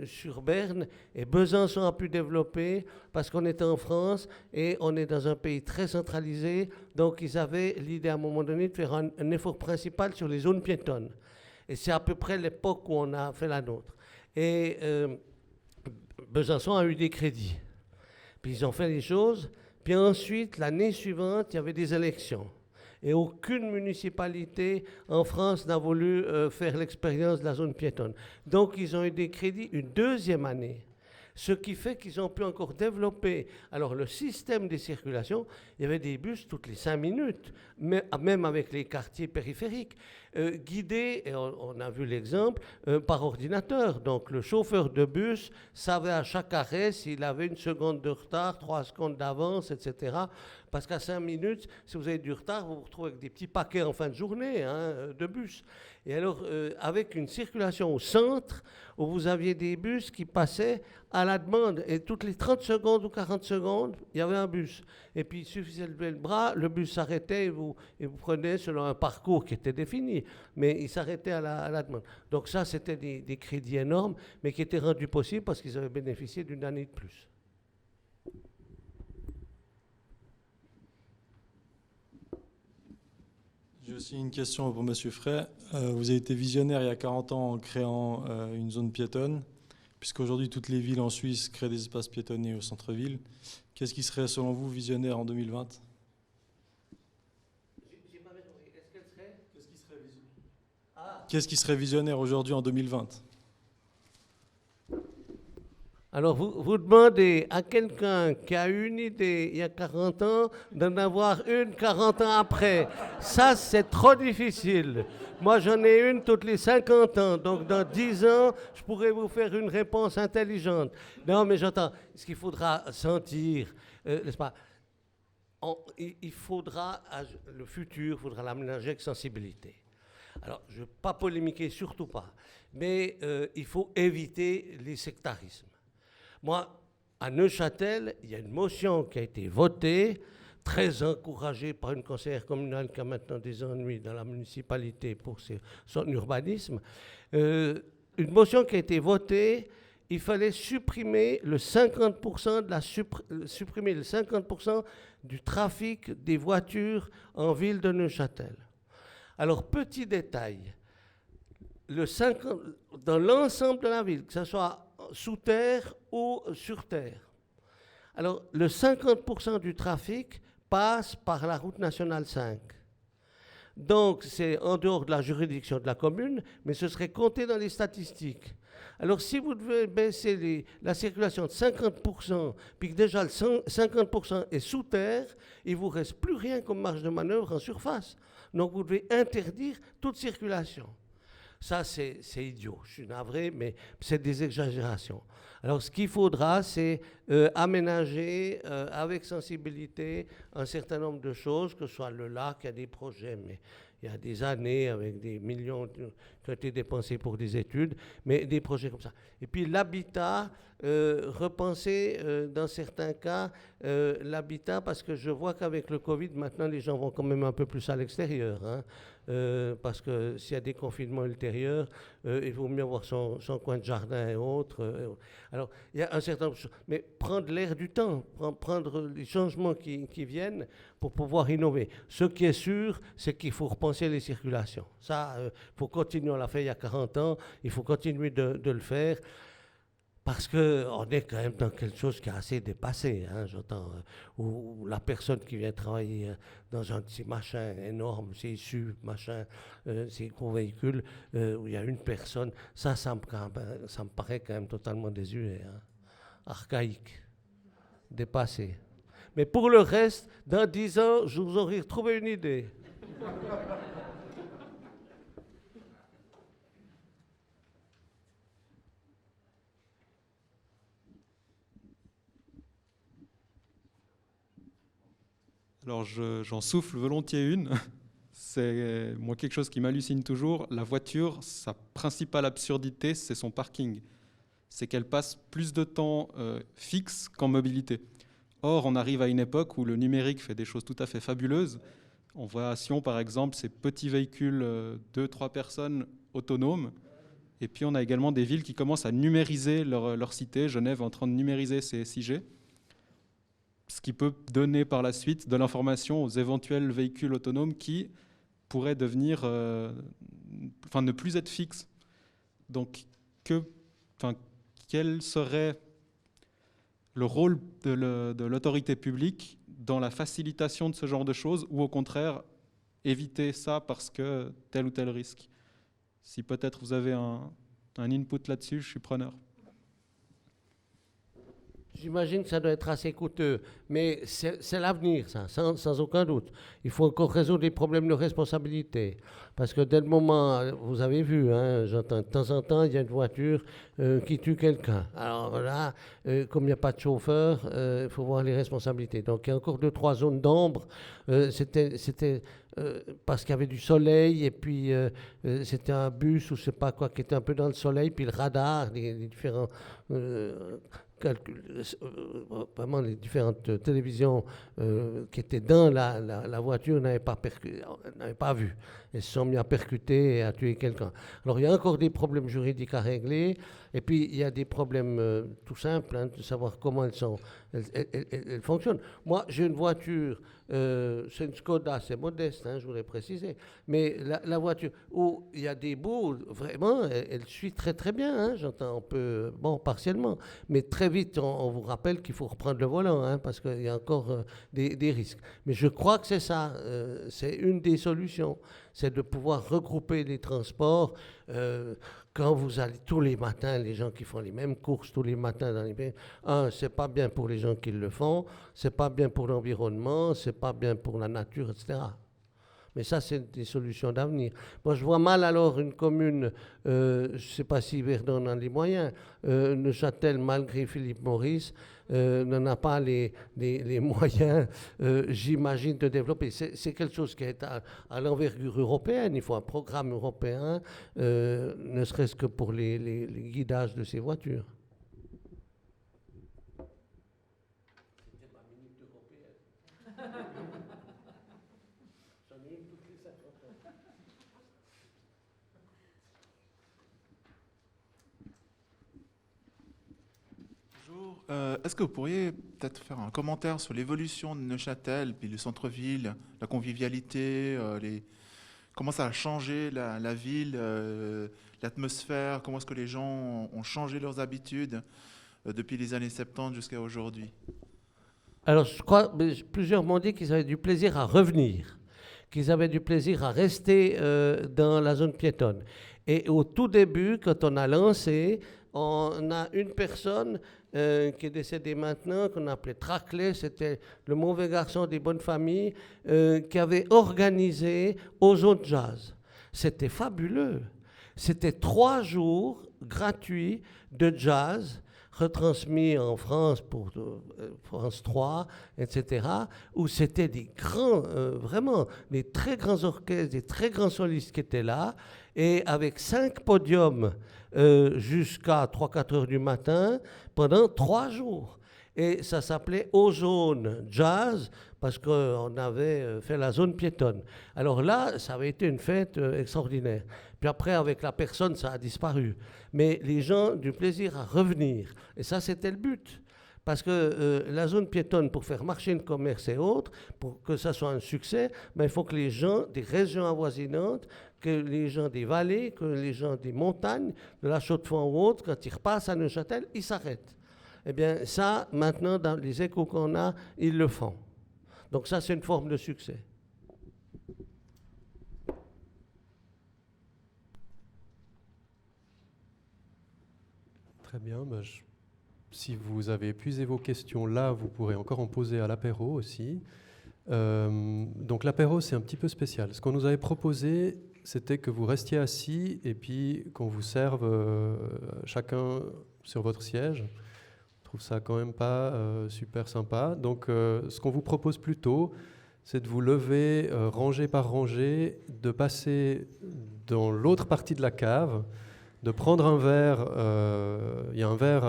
sur Berne, et Besançon a pu développer parce qu'on était en France et on est dans un pays très centralisé, donc ils avaient l'idée à un moment donné de faire un effort principal sur les zones piétonnes. Et c'est à peu près l'époque où on a fait la nôtre. Et Besançon a eu des crédits. Puis ils ont fait les choses. Puis ensuite, l'année suivante, il y avait des élections. Et aucune municipalité en France n'a voulu faire l'expérience de la zone piétonne. Donc ils ont eu des crédits une deuxième année. Ce qui fait qu'ils ont pu encore développer. Alors le système des circulations, il y avait des bus toutes les 5 minutes, même avec les quartiers périphériques, guidés, et on a vu l'exemple, par ordinateur. Donc le chauffeur de bus savait à chaque arrêt s'il avait 1 seconde de retard, 3 secondes d'avance, etc. Parce qu'à 5 minutes, si vous avez du retard, vous vous retrouvez avec des petits paquets en fin de journée de bus. Et alors, avec une circulation au centre, où vous aviez des bus qui passaient à la demande, et toutes les 30 secondes ou 40 secondes, il y avait un bus. Et puis, il suffisait de lever le bras, le bus s'arrêtait, et vous prenez selon un parcours qui était défini, mais il s'arrêtait à la demande. Donc ça, c'était des crédits énormes, mais qui étaient rendus possibles parce qu'ils avaient bénéficié d'une année de plus. J'ai aussi une question pour M. Frey. Vous avez été visionnaire il y a 40 ans en créant une zone piétonne, puisqu'aujourd'hui toutes les villes en Suisse créent des espaces piétonnés au centre-ville. Qu'est-ce qui serait selon vous visionnaire en 2020 ? Qu'est-ce qui serait visionnaire aujourd'hui en 2020 ? Alors, vous demandez à quelqu'un qui a une idée il y a 40 ans d'en avoir une 40 ans après. Ça, c'est trop difficile. Moi, j'en ai une toutes les 50 ans. Donc, dans 10 ans, je pourrais vous faire une réponse intelligente. Non, mais j'entends. Ce qu'il faudra sentir, n'est-ce pas ? Il faudra, le futur, il faudra l'aménager avec sensibilité. Alors, je ne veux pas polémiquer, surtout pas. Mais il faut éviter les sectarismes. Moi, à Neuchâtel, il y a une motion qui a été votée, très encouragée par une conseillère communale qui a maintenant des ennuis dans la municipalité pour son urbanisme. Une motion qui a été votée, il fallait supprimer le 50% du trafic des voitures en ville de Neuchâtel. Alors, petit détail, dans l'ensemble de la ville, que ce soit sous terre ou sur terre. Alors, le 50% du trafic passe par la route nationale 5. Donc, c'est en dehors de la juridiction de la commune, mais ce serait compté dans les statistiques. Alors, si vous devez baisser la circulation de 50%, puis que déjà le 50% est sous terre, il ne vous reste plus rien comme marge de manœuvre en surface. Donc, vous devez interdire toute circulation. Ça, c'est idiot. Je suis navré, mais c'est des exagérations. Alors, ce qu'il faudra, c'est aménager avec sensibilité un certain nombre de choses, que ce soit le lac, il y a des projets, mais il y a des années avec des millions qui ont été dépensés pour des études, mais des projets comme ça. Et puis l'habitat, repenser dans certains cas l'habitat, parce que je vois qu'avec le Covid, maintenant les gens vont quand même un peu plus à l'extérieur, hein, parce que s'il y a des confinements ultérieurs, il vaut mieux avoir son coin de jardin et autres. Alors, il y a un certain nombre de choses. Mais prendre l'air du temps, prendre les changements qui viennent pour pouvoir innover. Ce qui est sûr, c'est qu'il faut repenser les circulations. Ça, il faut continuer, on l'a fait il y a 40 ans, il faut continuer de le faire. Parce qu'on est quand même dans quelque chose qui est assez dépassé, hein, j'entends, où la personne qui vient travailler dans un de ces machins énormes, ces SUV, machin, ces gros véhicules, où il y a une personne, ça me paraît quand même totalement désuet, hein, archaïque, dépassé. Mais pour le reste, dans 10 ans, je vous aurai trouvé une idée. Alors j'en souffle volontiers une. C'est moi quelque chose qui m'hallucine toujours. La voiture, sa principale absurdité, c'est son parking. C'est qu'elle passe plus de temps fixe qu'en mobilité. Or, on arrive à une époque où le numérique fait des choses tout à fait fabuleuses. On voit à Sion, par exemple, ces petits véhicules 2-3 personnes autonomes. Et puis on a également des villes qui commencent à numériser leur cité. Genève est en train de numériser ses SIG. Ce qui peut donner par la suite de l'information aux éventuels véhicules autonomes qui pourraient devenir, ne plus être fixes. Donc, quel serait le rôle de l'autorité publique dans la facilitation de ce genre de choses, ou au contraire, éviter ça parce que tel ou tel risque? Si peut-être vous avez un input là-dessus, je suis preneur. J'imagine que ça doit être assez coûteux, mais c'est l'avenir, ça, sans aucun doute. Il faut encore résoudre les problèmes de responsabilité, parce que dès le moment, vous avez vu, hein, j'entends de temps en temps, il y a une voiture qui tue quelqu'un. Alors là, comme il n'y a pas de chauffeur, il faut voir les responsabilités. Donc il y a encore 2-3 zones d'ombre. C'était parce qu'il y avait du soleil, et puis c'était un bus ou je ne sais pas quoi qui était un peu dans le soleil, puis le radar, les différents... vraiment les différentes télévisions qui étaient dans la voiture n'avaient pas vu. Elles se sont mis à percuter et à tuer quelqu'un. Alors il y a encore des problèmes juridiques à régler, et puis il y a des problèmes tout simples, hein, de savoir comment elles fonctionnent. Moi, j'ai une voiture, c'est une Skoda, c'est modeste, hein, je voudrais préciser, mais la voiture où il y a des bouts, vraiment, elle suit très très bien, hein, j'entends un peu, bon, partiellement, mais très vite, on vous rappelle qu'il faut reprendre le volant, hein, parce qu'il y a encore des risques. Mais je crois que c'est ça, c'est une des solutions, c'est de pouvoir regrouper les transports. Quand vous allez tous les matins, les gens qui font les mêmes courses tous les matins dans les pays, c'est pas bien pour les gens qui le font, c'est pas bien pour l'environnement, c'est pas bien pour la nature, etc. Mais ça, c'est des solutions d'avenir. Moi, je vois mal alors une commune, je ne sais pas si Yverdon en a les moyens, Neuchâtel, malgré Philippe Maurice, n'en a pas les moyens, j'imagine, de développer. C'est quelque chose qui est à l'envergure européenne. Il faut un programme européen, ne serait-ce que pour les guidages de ces voitures. C'était ma minute européenne. J'en ai une toutes les 50 ans. Bonjour. Est-ce que vous pourriez peut-être faire un commentaire sur l'évolution de Neuchâtel, puis le centre-ville, la convivialité, comment ça a changé la ville, l'atmosphère, comment est-ce que les gens ont changé leurs habitudes depuis les années 70 jusqu'à aujourd'hui? Alors, je crois, plusieurs m'ont dit qu'ils avaient du plaisir à revenir, qu'ils avaient du plaisir à rester dans la zone piétonne. Et au tout début, quand on a lancé, on a une personne qui est décédée maintenant, qu'on appelait Traclay, c'était le mauvais garçon des bonnes familles, qui avait organisé aux zones jazz. C'était fabuleux. c'était 3 jours gratuits de jazz, retransmis en France pour France 3, etc., où c'était des grands, vraiment, des très grands orchestres, des très grands solistes qui étaient là, et avec 5 podiums jusqu'à 3-4 heures du matin pendant 3 jours. Et ça s'appelait Ozone Jazz parce qu'on avait fait la zone piétonne. Alors là, ça avait été une fête extraordinaire. Puis après, avec la personne, ça a disparu. Mais les gens ont du plaisir à revenir. Et ça, c'était le but. Parce que la zone piétonne, pour faire marcher le commerce et autres, pour que ça soit un succès, ben, il faut que les gens des régions avoisinantes, que les gens des vallées, que les gens des montagnes, de la Chaux-de-Fonds ou autres, quand ils repassent à Neuchâtel, ils s'arrêtent. Eh bien, ça, maintenant, dans les échos qu'on a, ils le font. Donc ça, c'est une forme de succès. Très bien. Si vous avez épuisé vos questions là, vous pourrez encore en poser à l'apéro aussi. Donc l'apéro, c'est un petit peu spécial. Ce qu'on nous avait proposé, c'était que vous restiez assis et puis qu'on vous serve chacun sur votre siège. Je trouve ça quand même pas super sympa. Donc ce qu'on vous propose plutôt, c'est de vous lever rangée par rangée, de passer dans l'autre partie de la cave, de prendre un verre. Il y a un verre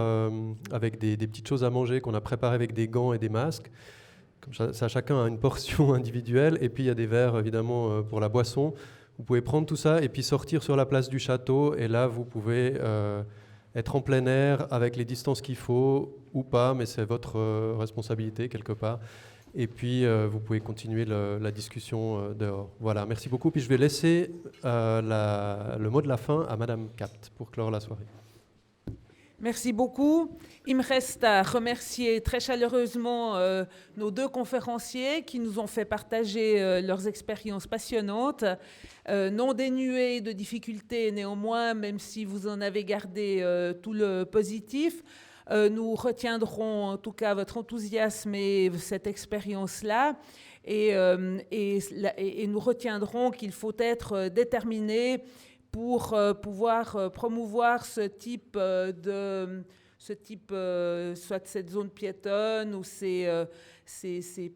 avec des petites choses à manger qu'on a préparé avec des gants et des masques. Comme ça, chacun a une portion individuelle. Et puis il y a des verres évidemment pour la boisson. Vous pouvez prendre tout ça et puis sortir sur la place du château. Et là, vous pouvez être en plein air avec les distances qu'il faut ou pas, mais c'est votre responsabilité quelque part. Et puis, vous pouvez continuer la discussion dehors. Voilà, merci beaucoup. Puis je vais laisser le mot de la fin à Madame Capt pour clore la soirée. Merci beaucoup. Il me reste à remercier très chaleureusement nos 2 conférenciers qui nous ont fait partager leurs expériences passionnantes, non dénuées de difficultés néanmoins, même si vous en avez gardé tout le positif. Nous retiendrons en tout cas votre enthousiasme et cette expérience-là. Et nous retiendrons qu'il faut être déterminé pour pouvoir promouvoir ce type soit cette zone piétonne ou ces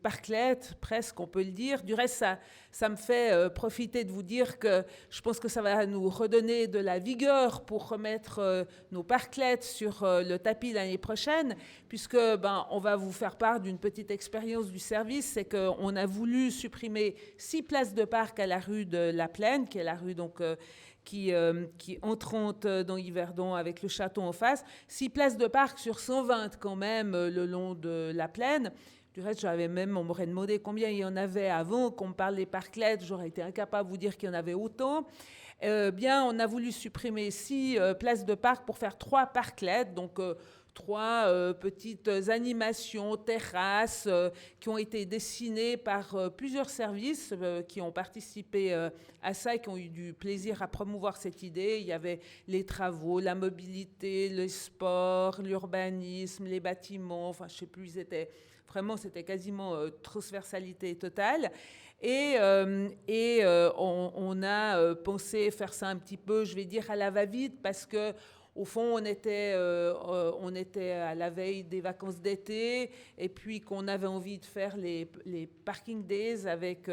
parclettes, presque, on peut le dire. Du reste, ça me fait profiter de vous dire que je pense que ça va nous redonner de la vigueur pour remettre nos parclettes sur le tapis l'année prochaine, puisque on va vous faire part d'une petite expérience du service. C'est qu'on a voulu supprimer 6 places de parc à la rue de la Plaine, qui est la rue donc qui entrante dans Yverdon avec le château en face. 6 places de parc sur 120 quand même le long de la Plaine. Du reste, on m'aurait demandé combien il y en avait avant qu'on me parle des parclettes. J'aurais été incapable de vous dire qu'il y en avait autant. On a voulu supprimer 6 places de parc pour faire 3 parclettes. Donc 3 petites animations, terrasses qui ont été dessinées par plusieurs services qui ont participé à ça et qui ont eu du plaisir à promouvoir cette idée. Il y avait les travaux, la mobilité, le sport, l'urbanisme, les bâtiments, enfin je ne sais plus, c'était quasiment transversalité totale. Et on a pensé faire ça un petit peu, je vais dire, à la va-vite, parce que au fond, on était à la veille des vacances d'été et puis qu'on avait envie de faire les parking days avec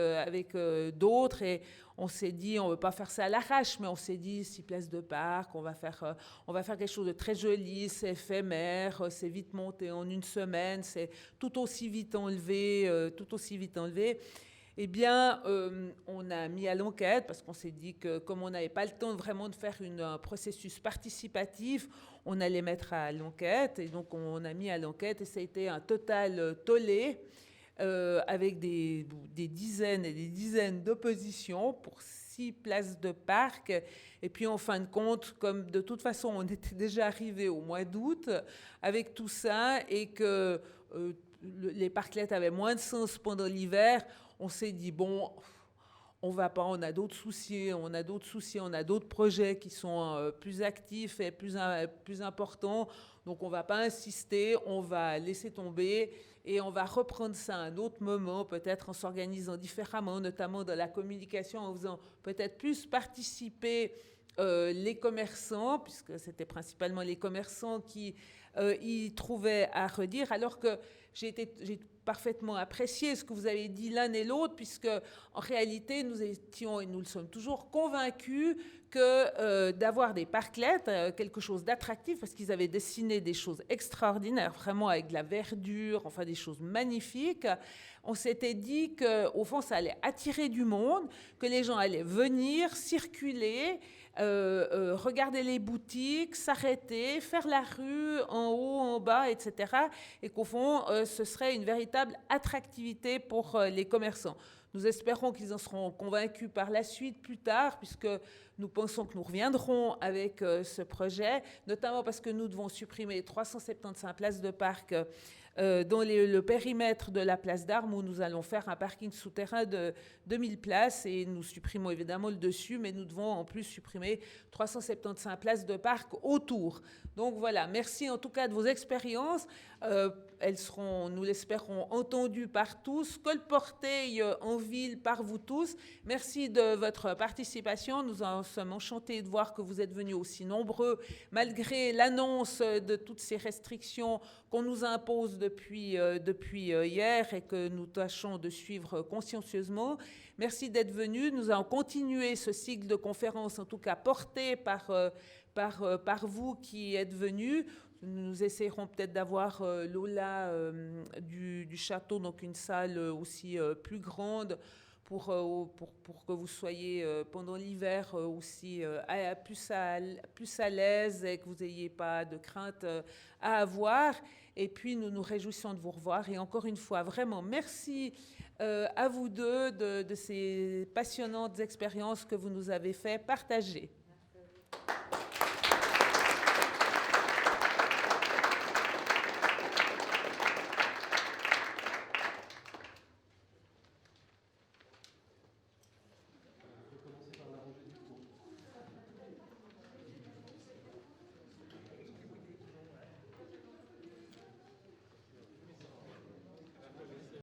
d'autres. Et on s'est dit, on ne veut pas faire ça à l'arrache, mais on s'est dit, 6 places de parc, on va faire quelque chose de très joli, c'est éphémère, c'est vite monté en une semaine, c'est tout aussi vite enlevé. Eh bien, on a mis à l'enquête, parce qu'on s'est dit que comme on n'avait pas le temps vraiment de faire un processus participatif, on allait mettre à l'enquête. Et donc, on a mis à l'enquête et ça a été un total tollé avec des dizaines et des dizaines d'oppositions pour 6 places de parc. Et puis, en fin de compte, comme de toute façon, on était déjà arrivé au mois d'août avec tout ça et que les parclettes avaient moins de sens pendant l'hiver, on s'est dit, bon, on va pas, on a d'autres soucis, on a d'autres projets qui sont plus actifs et plus importants. Donc, on va pas insister, on va laisser tomber et on va reprendre ça à un autre moment, peut-être en s'organisant différemment, notamment dans la communication, en faisant peut-être plus participer les commerçants, puisque c'était principalement les commerçants qui y trouvaient à redire, alors que j'ai parfaitement apprécié ce que vous avez dit l'un et l'autre, puisque en réalité, nous étions, et nous le sommes toujours, convaincus que d'avoir des parklets, quelque chose d'attractif, parce qu'ils avaient dessiné des choses extraordinaires, vraiment avec de la verdure, enfin des choses magnifiques. On s'était dit qu'au fond, ça allait attirer du monde, que les gens allaient venir, circuler, regarder les boutiques, s'arrêter, faire la rue en haut, en bas, etc. Et qu'au fond, ce serait une véritable attractivité pour les commerçants. Nous espérons qu'ils en seront convaincus par la suite, plus tard, puisque nous pensons que nous reviendrons avec ce projet, notamment parce que nous devons supprimer 375 places de parc dans le périmètre de la place d'Armes, où nous allons faire un parking souterrain de 2000 places, et nous supprimons évidemment le dessus, mais nous devons en plus supprimer 375 places de parc autour. Donc voilà, merci en tout cas de vos expériences. Elles seront, nous l'espérons, entendues par tous, colportées en ville par vous tous. Merci de votre participation. Nous en sommes enchantés de voir que vous êtes venus aussi nombreux, malgré l'annonce de toutes ces restrictions qu'on nous impose depuis hier et que nous tâchons de suivre consciencieusement. Merci d'être venus. Nous allons continuer ce cycle de conférences, en tout cas porté par vous qui êtes venus. Nous essayerons peut-être d'avoir l'aula du château, donc une salle aussi plus grande, pour que vous soyez pendant l'hiver aussi plus à l'aise et que vous n'ayez pas de crainte à avoir. Et puis nous nous réjouissons de vous revoir. Et encore une fois, vraiment merci à vous deux de ces passionnantes expériences que vous nous avez fait partager.